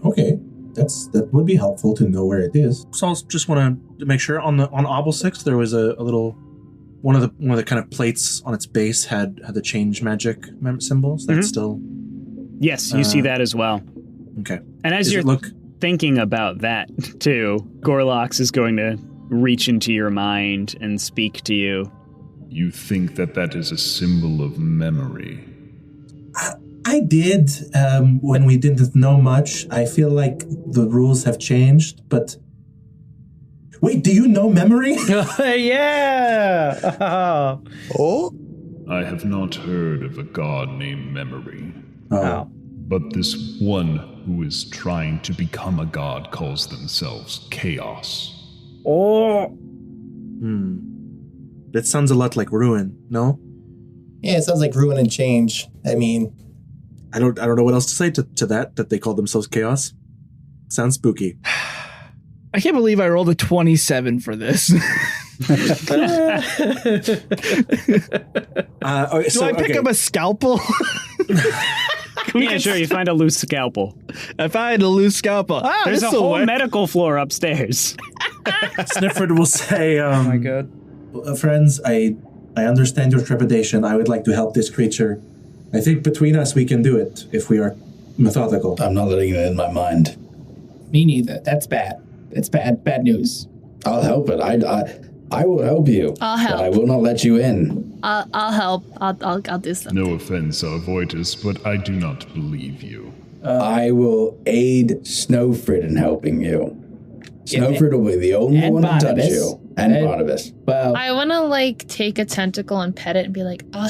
Okay, that would be helpful to know where it is. So I just want to make sure on Obelisk there was a little one of the kind of plates on its base had the change magic symbols. That's still. Yes, you see that as well. Okay, and as you're thinking about that too, Gorloks is going to reach into your mind and speak to you. You think that is a symbol of memory? I did when we didn't know much. I feel like the rules have changed, but... Wait, do you know memory? Yeah! Oh? I have not heard of a god named Memory. Oh. But this one who is trying to become a god calls themselves Chaos. Oh! That sounds a lot like Ruin, no? Yeah, it sounds like Ruin and Change. I mean... I don't know what else to say to that they call themselves Chaos. Sounds spooky. I can't believe I rolled a 27 for this. Do I pick up a scalpel? Yeah, sure, you find a loose scalpel. I find a loose scalpel. There's a whole medical floor upstairs. Snøfrid will say, oh my god. Friends, I understand your trepidation. I would like to help this creature. I think between us we can do it if we are methodical. I'm not letting it in my mind. Me neither. That's bad. That's bad. Bad news. I'll help it. I will help you. I'll help. But I will not let you in. I'll help. I'll do something. No offense, Arvoitus, but I do not believe you. I will aid Snøfrid in helping you. Snøfrid will be the only one to touch you. And Barnabus. Well, I want to take a tentacle and pet it and be like, oh,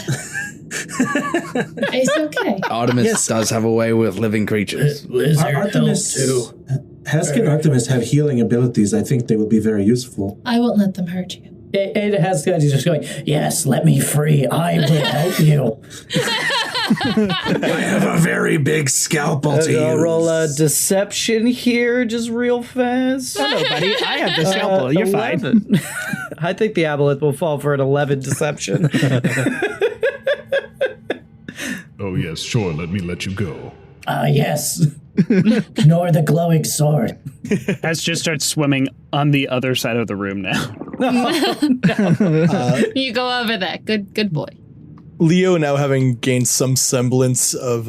it's okay. Artemis does have a way with living creatures. Artemis too. Hesk and Artemis have healing abilities. I think they would be very useful. I won't let them hurt you. And Hesk is just going, yes, let me free. I will help you. I have a very big scalpel to use. Roll a deception here, just real fast. Oh, no, buddy. I have the scalpel. You're 11. fine. I think the aboleth will fall for an 11 deception. Oh, yes, sure, let me let you go. Yes. Ignore the glowing sword. Hes just starts swimming on the other side of the room now. You go over there. Good boy. Leo, now having gained some semblance of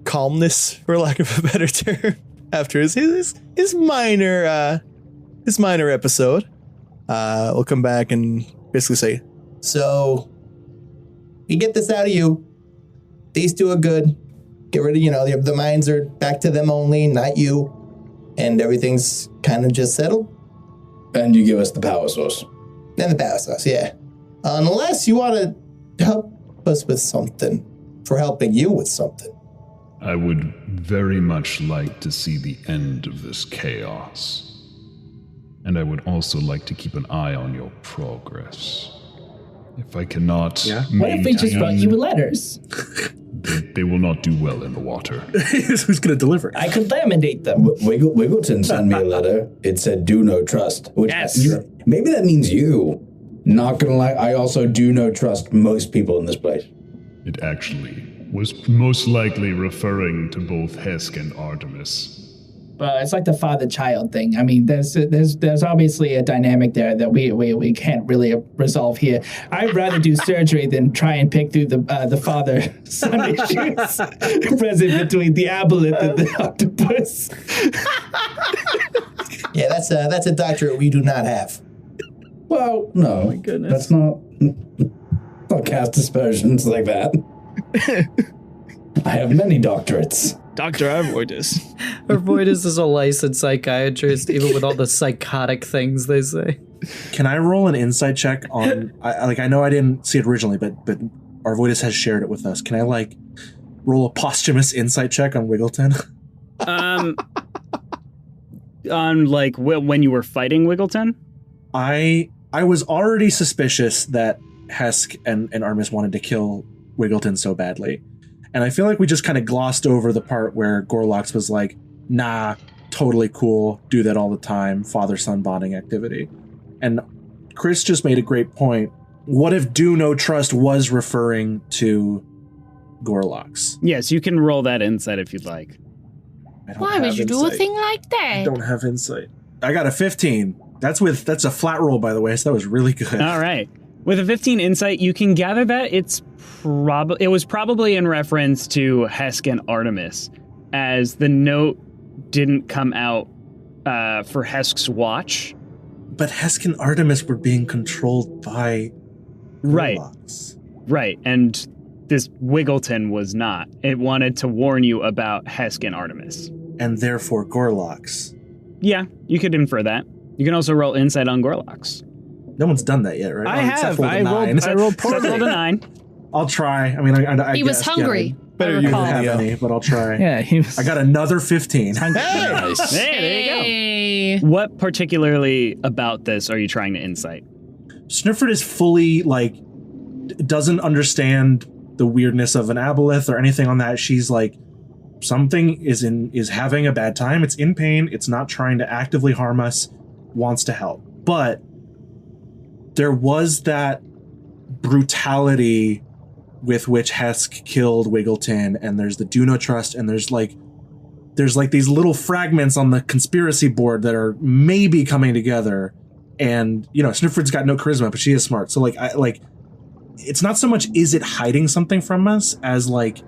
calmness, for lack of a better term, after his minor episode, will come back and basically say, So, we get this out of you. These two are good. Get rid of, the mines are back to them only, not you. And everything's kind of just settled. And you give us the power source. And the power source, yeah. Unless you want to help us with something. For helping you with something. I would very much like to see the end of this chaos. And I would also like to keep an eye on your progress. If I cannot What if we just wrote you letters? They will not do well in the water. Who's going to deliver it? I could laminate them. Wiggleton sent me a letter. It said, do no trust. Which Yes. Maybe that means you. Not gonna lie, I also do no trust most people in this place. It actually was most likely referring to both Hesk and Artemis. But it's like the father-child thing. I mean, there's obviously a dynamic there that we can't really resolve here. I'd rather do surgery than try and pick through the father-son issues present between the aboleth and the octopus. Yeah, that's a doctorate we do not have. Well, no, Oh my goodness. that's not cast aspersions like that. I have many doctorates. Dr. Arvoitus. Arvoitus is a licensed psychiatrist, even with all the psychotic things they say. Can I roll an insight check on? I know I didn't see it originally, but Arvoitus has shared it with us. Can I roll a posthumous insight check on Wiggleton? On, like, when you were fighting Wiggleton? I was already suspicious that Hesk and Artemis wanted to kill Wiggleton so badly. And I feel like we just kind of glossed over the part where Gorlox was like, nah, totally cool, do that all the time, father-son bonding activity. And Chris just made a great point. What if do no trust was referring to Gorlox? Yes, you can roll that insight if you'd like. Why would you do a thing like that? I don't have insight. I got a 15. That's a flat roll, by the way, so that was really good. All right. With a 15 insight, you can gather that it was probably in reference to Hesk and Artemis, as the note didn't come out for Hesk's watch. But Hesk and Artemis were being controlled by Gorlox. Right, and this Wiggleton was not. It wanted to warn you about Hesk and Artemis. And therefore Gorlox. Yeah, you could infer that. You can also roll insight on Gorlox. No one's done that yet, right? I have. I rolled poorly. Seth rolled a 9. I'll try. I mean, I he was hungry. Better you don't have any, but I'll try. Yeah, he was. I got another 15. Nice. Hey, there you go. What particularly about this are you trying to insight? Snøfrid is fully, like, doesn't understand the weirdness of an aboleth or anything on that. She's like, something is having a bad time. It's in pain. It's not trying to actively harm us. Wants to help. But there was that brutality with which Hesk killed Wiggleton, and there's the do no trust, and there's like these little fragments on the conspiracy board that are maybe coming together. And, you know, Snøfrid's got no charisma, but she is smart. So it's not so much is it hiding something from us as like,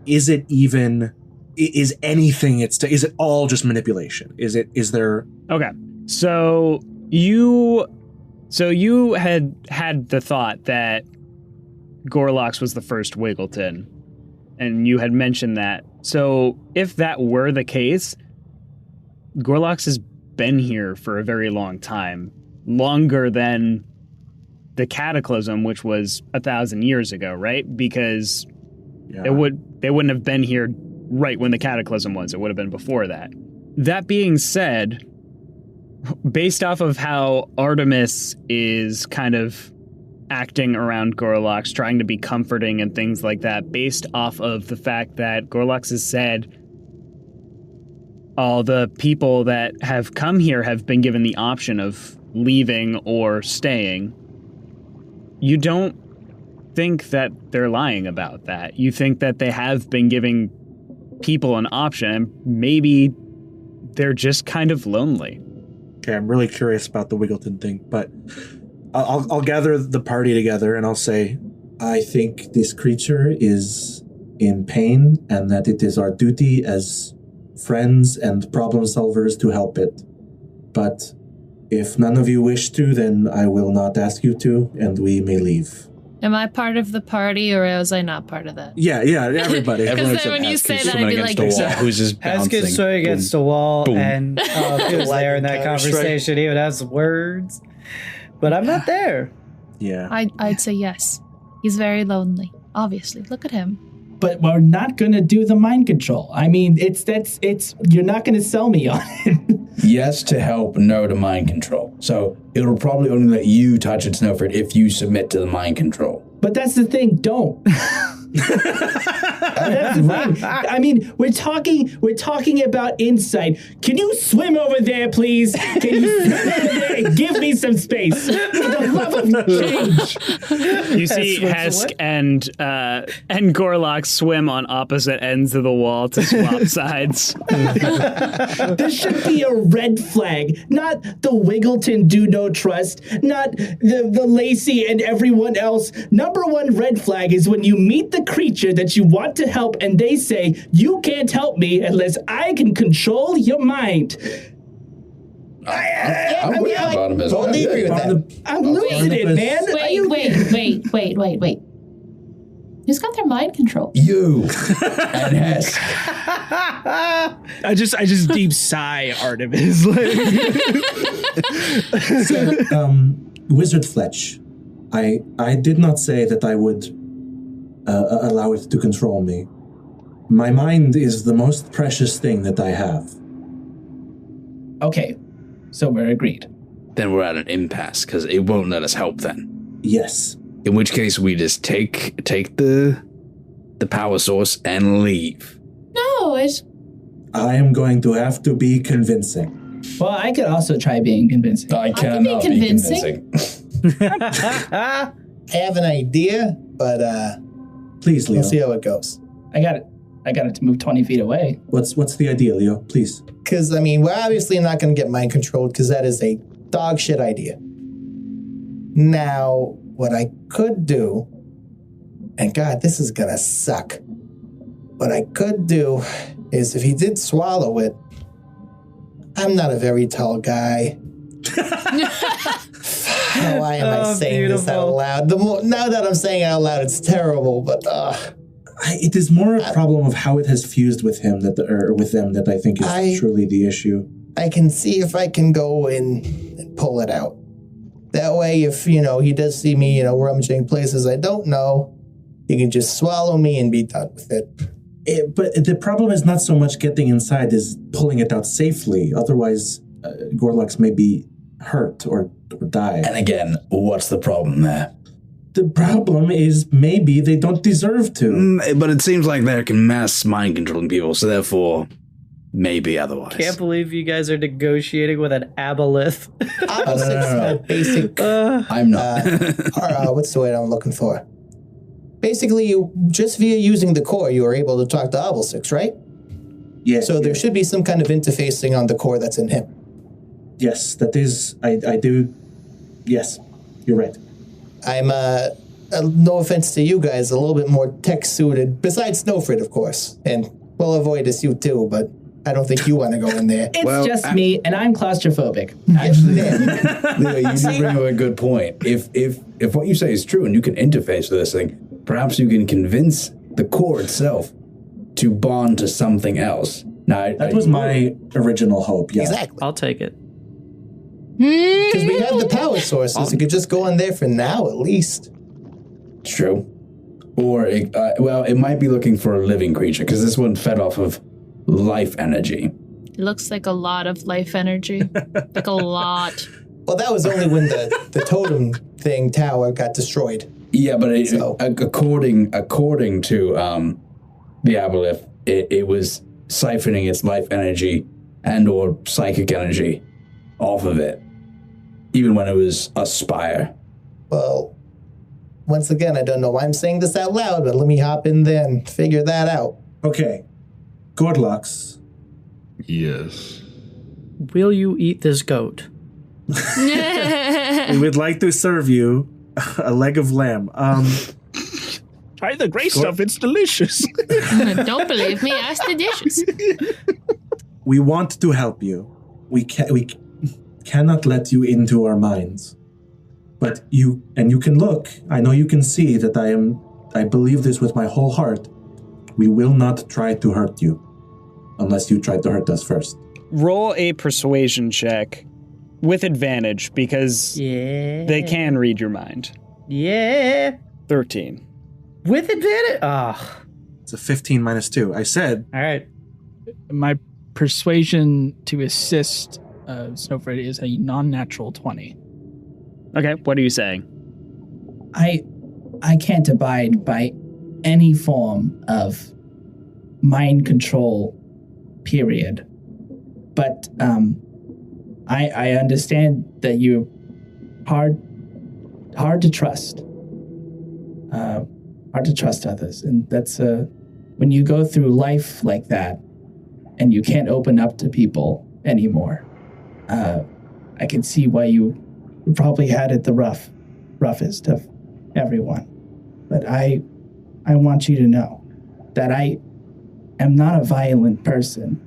is anything is it all just manipulation? Is there? Okay. So you had the thought that Gorlox was the first Wiggleton, and you had mentioned that. So if that were the case, Gorlox has been here for a very long time, longer than the Cataclysm, which was 1,000 years ago, right? Because they wouldn't have been here right when the Cataclysm was. It would have been before that. That being said, based off of how Artemis is kind of acting around Gorlox, trying to be comforting and things like that, based off of the fact that Gorlox has said all the people that have come here have been given the option of leaving or staying, you don't think that they're lying about that. You think that they have been giving people an option, and maybe they're just kind of lonely. Okay, I'm really curious about the Wiggleton thing, but I'll gather the party together and I'll say, I think this creature is in pain and that it is our duty as friends and problem solvers to help it. But if none of you wish to, then I will not ask you to, and we may leave. Am I part of the party, or was I not part of that? Yeah, everybody. Because then when you say that, I'd be like, who's just bouncing. Hesk is swimming against the wall, Boom. and he was there in that conversation. He would have some words, but I'm not there. Yeah. I'd say yes. He's very lonely, obviously. Look at him. But we're not going to do the mind control. I mean, it's you're not going to sell me on it. Yes to help, no to mind control. So it'll probably only let you touch it, Snøfrid, if you submit to the mind control. But that's the thing, don't. That's the thing. I mean, we're talking about insight. Can you swim over there, please? Can you swim over there and give me some space? For the love of change. You see Hesk and Gorlox swim on opposite ends of the wall to swap sides. There should be a red flag, not the Wiggleton do no trust, not the Lacey and everyone else. Number one red flag is when you meet the creature that you want to help and they say, you can't help me unless I can control your mind. I'm totally agree with that. I'm losing it, man. Wait. Who's got their mind control? You and Hesk. I just deep sigh, Artemis. So, Wizard Fletch, I did not say that I would allow it to control me. My mind is the most precious thing that I have. Okay, so we're agreed. Then we're at an impasse, because it won't let us help then. Yes. In which case, we just take the power source and leave. No, I am going to have to be convincing. Well, I could also try being convincing. I cannot be convincing. I have an idea, but please, Leo. We'll see how it goes. I got it to move 20 feet away. What's the idea, Leo? Please. Because, I mean, we're obviously not going to get mind controlled because that is a dog shit idea. Now, what I could do, and God, this is going to suck. What I could do is if he did swallow it, I'm not a very tall guy. Why am I saying this out loud? Now that I'm saying it out loud, it's terrible, but it is more a problem of how it has fused with him with them that I think is truly the issue. I can see if I can go in and pull it out. That way, if, he does see me, rummaging places I don't know, he can just swallow me and be done with it. But the problem is not so much getting inside as pulling it out safely. Otherwise, Gorloks may be hurt or die. And again, what's the problem there? The problem is maybe they don't deserve to. But it seems like they can mass mind controlling people, so therefore, maybe otherwise. Can't believe you guys are negotiating with an aboleth. No. Basic. I'm not. What's the word I'm looking for? Basically, just via using the core, you are able to talk to Obelix, right? Yes. So there should be some kind of interfacing on the core that's in him. Yes, that is. I do. Yes, you're right. I'm, no offense to you guys, a little bit more tech-suited, besides Snøfrid, of course. And, well, Arvoitus, you too, but I don't think you want to go in there. It's just me, and I'm claustrophobic. Actually, Leo, you do bring up a good point. If what you say is true and you can interface with this thing, perhaps you can convince the core itself to bond to something else. Now, that was my original hope, yeah. Exactly. I'll take it. Because we have the power sources. We could just go in there for now, at least. It's true. Or, it might be looking for a living creature, because this one fed off of life energy. It looks like a lot of life energy. Like a lot. Well, that was only when the totem thing tower got destroyed. Yeah, but according to the Aboleth, it was siphoning its life energy and or psychic energy off of it, even when it was a spire. Well, once again, I don't know why I'm saying this out loud, but let me hop in there and figure that out. Okay. Gorloks. Yes. Will you eat this goat? We would like to serve you a leg of lamb. Try the gray stuff, it's delicious. Don't believe me, ask the dishes. We want to help you. We cannot let you into our minds. But you can look. I know you can see that I believe this with my whole heart. We will not try to hurt you unless you try to hurt us first. Roll a persuasion check with advantage because they can read your mind. Yeah. 13. With advantage? It's a 15 minus 2. I said. All right. My persuasion to assist Snøfrid is a non-natural 20. Okay, what are you saying? I can't abide by any form of mind control, period. But I understand that you're hard to trust. Hard to trust others. And that's when you go through life like that and you can't open up to people anymore. I can see why you probably had it the roughest of everyone. But I want you to know that I am not a violent person,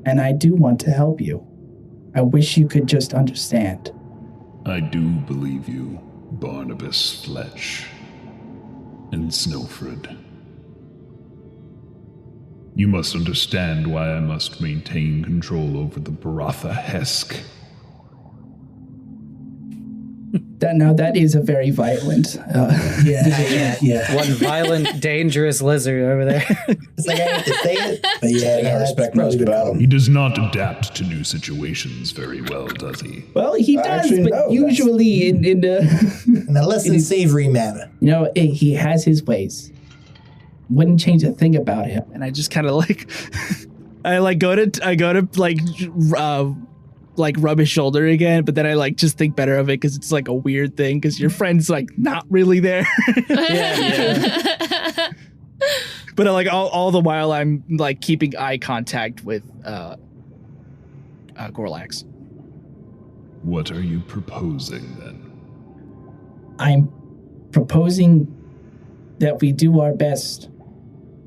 and I do want to help you. I wish you could just understand. I do believe you, Barnabus, Fletch, and Snøfrid. You must understand why I must maintain control over the Bratha Hesk. That is a very violent. Yeah. One violent, dangerous lizard over there. It's like I hate to say it, but I respect most about him. He does not adapt to new situations very well, does he? Well, he does, but usually in a less than savory manner. He has his ways. Wouldn't change a thing about him. And I just kind of I go to rub his shoulder again, but then I just think better of it because it's like a weird thing because your friend's not really there. Yeah. But all the while I'm keeping eye contact with Gorlax. What are you proposing then? I'm proposing that we do our best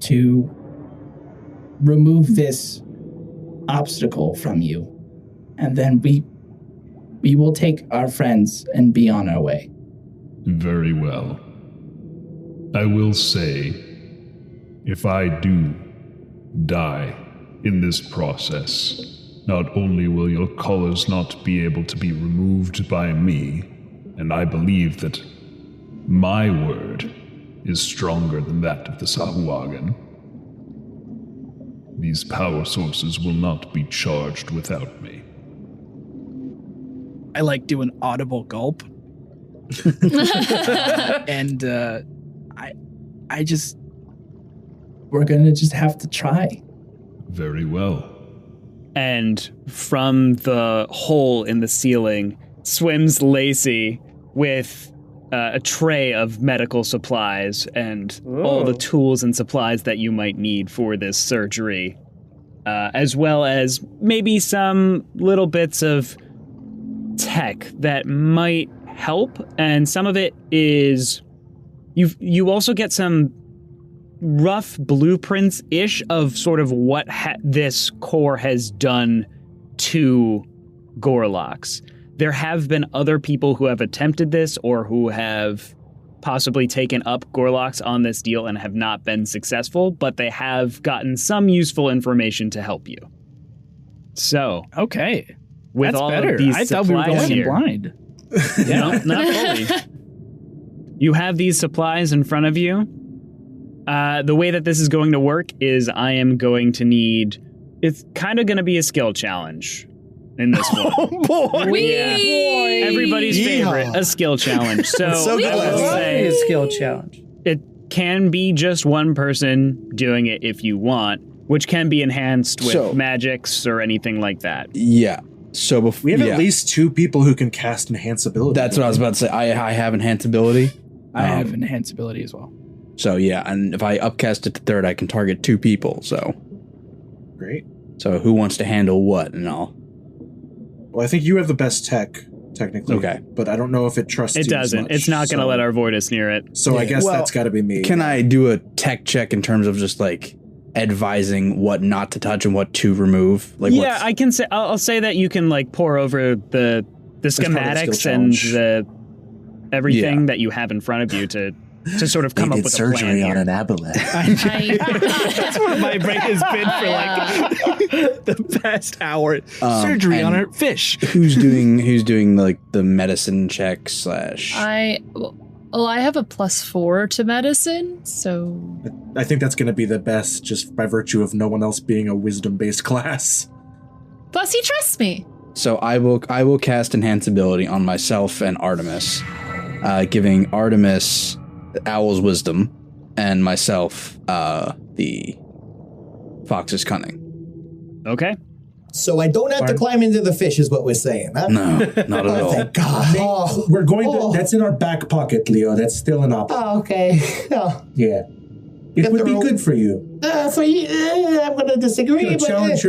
to remove this obstacle from you. And then we will take our friends and be on our way. Very well. I will say, if I do die in this process, not only will your collars not be able to be removed by me, and I believe that my word is stronger than that of the Sahuagin, these power sources will not be charged without me. I do an audible gulp. And we're gonna just have to try. Very well. And from the hole in the ceiling swims Lacey with a tray of medical supplies and all the tools and supplies that you might need for this surgery, as well as maybe some little bits of tech that might help. And some of it is you also get some rough blueprints-ish of sort of what this core has done to Gorloks. There have been other people who have attempted this or who have possibly taken up Gorloks on this deal and have not been successful, but they have gotten some useful information to help you. So, okay. With That's all better. of these I thought we were going in blind. No, not fully. You have these supplies in front of you. The way that this is going to work is I am going to need... It's kind of going to be a skill challenge in this one. Oh, boy! Yeah. Everybody's favorite, a skill challenge. So, so I would say a skill challenge. It can be just one person doing it if you want, which can be enhanced with magics or anything like that. Yeah. So we have at least 2 people who can cast enhance ability. That's what I was about to say. I have enhance ability. I have enhance ability as well. So yeah, and if I upcast it to 3rd, I can target 2 people. So great. So who wants to handle what and all? Well, I think you have the best tech, technically. Okay. But I don't know if it trusts you. It doesn't. As much, it's not going to let Arvoitus near it. So I guess that's got to be me. Can I do a tech check in terms of just advising what not to touch and what to remove? I can say. I'll say that you can pour over the schematics and the everything that you have in front of you to sort of come up with a plan surgery on here. an aboleth. That's what my brain has been for the past hour. Surgery on a fish. Who's doing the medicine check / I have a +4 to medicine, so I think that's going to be the best, just by virtue of no one else being a wisdom-based class. plus he trusts me. So I will cast enhance ability on myself and Artemis, giving Artemis Owl's wisdom and myself the fox's cunning. Okay. So I don't have to climb into the fish, is what we're saying, huh? No, not at all. Thank God. We're going to... That's in our back pocket, Leo. That's still an option. Oh, okay. Oh. Yeah. It would be good for you. For you, I'm going to disagree. Challenge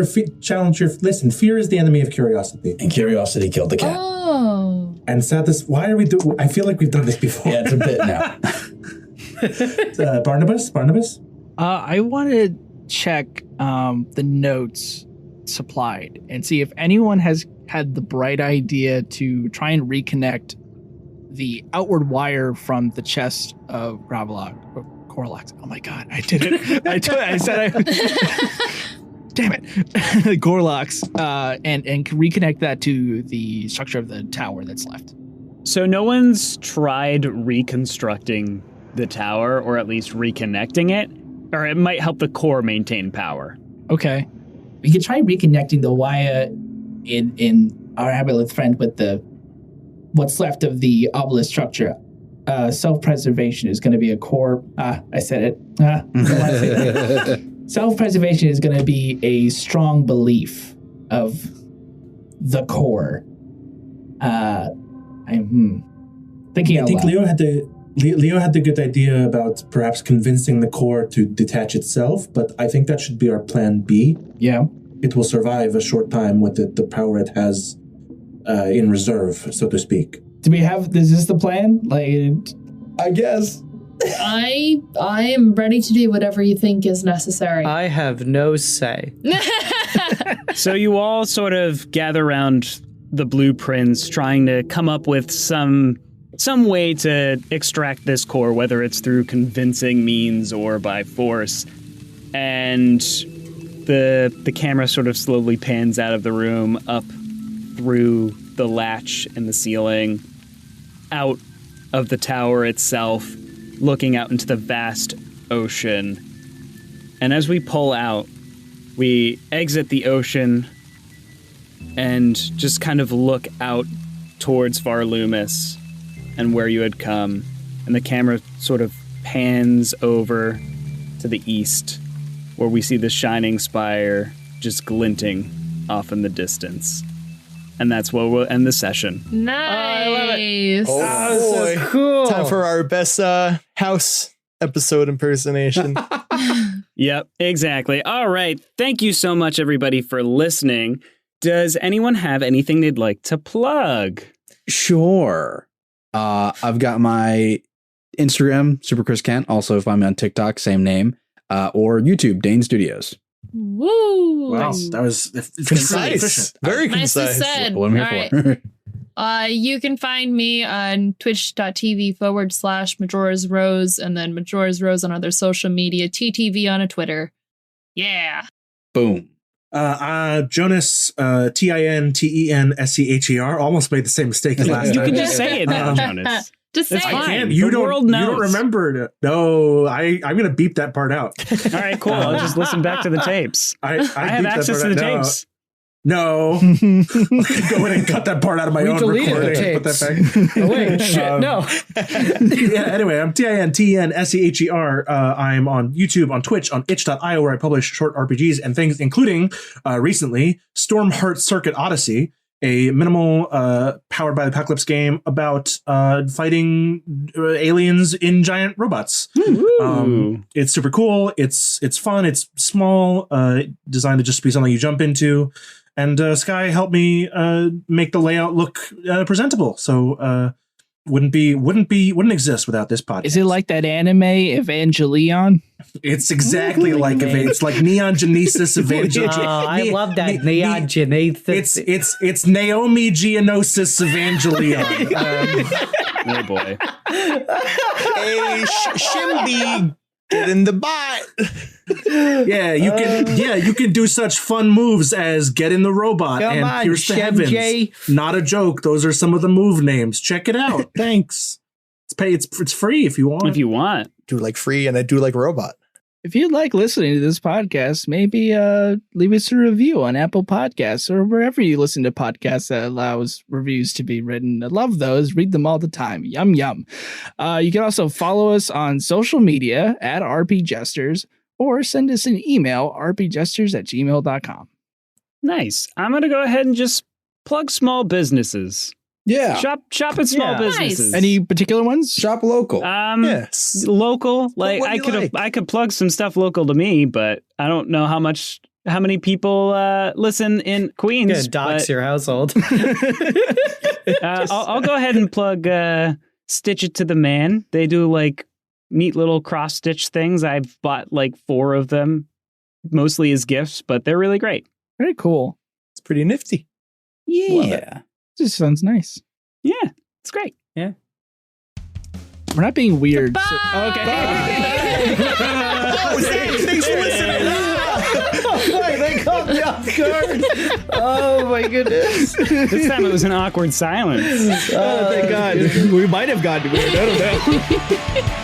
your... Listen, fear is the enemy of curiosity. And curiosity killed the cat. Oh. And sadness... Why are we doing... I feel like we've done this before. Yeah, it's a bit now. Barnabas? I want to check the notes supplied and see if anyone has had the bright idea to try and reconnect the outward wire from the chest of Gorloks. Oh my god, I did it. I said I damn it. Gorloks and reconnect that to the structure of the tower that's left. So no one's tried reconstructing the tower, or at least reconnecting it, or it might help the core maintain power. Okay. We could try reconnecting the wire in our aboleth friend with the what's left of the obelisk structure. Self-preservation is going to be a core. I said it. Self-preservation is going to be a strong belief of the core. I'm thinking. I think Leo had the good idea about perhaps convincing the core to detach itself, but I think that should be our plan B. Yeah. It will survive a short time with the power it has in reserve, so to speak. Is this the plan? I guess. I am ready to do whatever you think is necessary. I have no say. So you all sort of gather around the blueprints, trying to come up with some way to extract this core, whether it's through convincing means or by force. And the camera sort of slowly pans out of the room, up through the latch in the ceiling, out of the tower itself, looking out into the vast ocean. And as we pull out, we exit the ocean and just kind of look out towards Varlumis and where you had come. And the camera sort of pans over to the east, where we see the shining spire just glinting off in the distance. And that's where we'll end the session. Nice. Oh, boy. So cool. Time for our best house episode impersonation. Yep, exactly. All right. Thank you so much, everybody, for listening. Does anyone have anything they'd like to plug? Sure. I've got my Instagram, Super Chris Kent. Also, if I'm on TikTok, same name. Or YouTube, Dane Studios. Woo! Wow, that was concise. Very Nicely concise. said. What I'm here for. You can find me on twitch.tv/Majora's Rose, and then Majora's Rose on other social media, TTV on a Twitter. Yeah. Boom. Jonas, TINTENSEHER. Almost made the same mistake as last You time. can just say it now, Jonas. Just say It's it. fine. can't. The You world knows. don't remember it. No, I'm going to beep that part out. All right, cool. I'll just listen back to the tapes. I I have beeped that access part to the out. tapes. No. Go in and cut that part out of my own recording. Put that back. Oh, wait, shit, no. Yeah, anyway, I'm TINTENSEHER. I'm on YouTube, on Twitch, on itch.io, where I publish short RPGs and things, including recently Stormheart Circuit Odyssey, a minimal powered by the Apocalypse game about fighting aliens in giant robots. It's super cool. It's fun. It's small, designed to just be something you jump into. And Sky helped me make the layout look presentable. So wouldn't exist without this podcast. Is it like that anime Evangelion? It's exactly like it's like Neon Genesis Evangelion. I love that Neon Genesis. It's Naomi Geonosis Evangelion. Oh boy. Hey, Shimby, get in the bot. Yeah, you can do such fun moves as get in the robot Come and on, pierce the Shem heavens. J. Not a joke. Those are some of the move names. Check it out. Thanks. It's free if you want. If you want. Do like free and I do like robot. If you'd like listening to this podcast, maybe leave us a review on Apple Podcasts or wherever you listen to podcasts that allows reviews to be written. I love those. Read them all the time. Yum, yum. You can also follow us on social media at RPJesters or send us an email, rpjesters@gmail.com. Nice. I'm going to go ahead and just plug small businesses. Yeah. Shop at small businesses. Nice. Any particular ones? Shop local. Yes. Local. Like what I you could like. I could plug some stuff local to me, but I don't know how many people listen in Queens. Gonna dox but, your household. I'll go ahead and plug Stitch It to the Man. They do like neat little cross stitch things. I've bought like 4 of them, mostly as gifts, but they're really great. Very cool. It's pretty nifty. Yeah. This sounds nice. Yeah, it's great. Yeah. We're not being weird. Bye. Okay. Oh, thanks for listening. They caught me off guard. Oh my goodness. This time it was an awkward silence. Oh, thank God. We might have gotten weird. I don't know.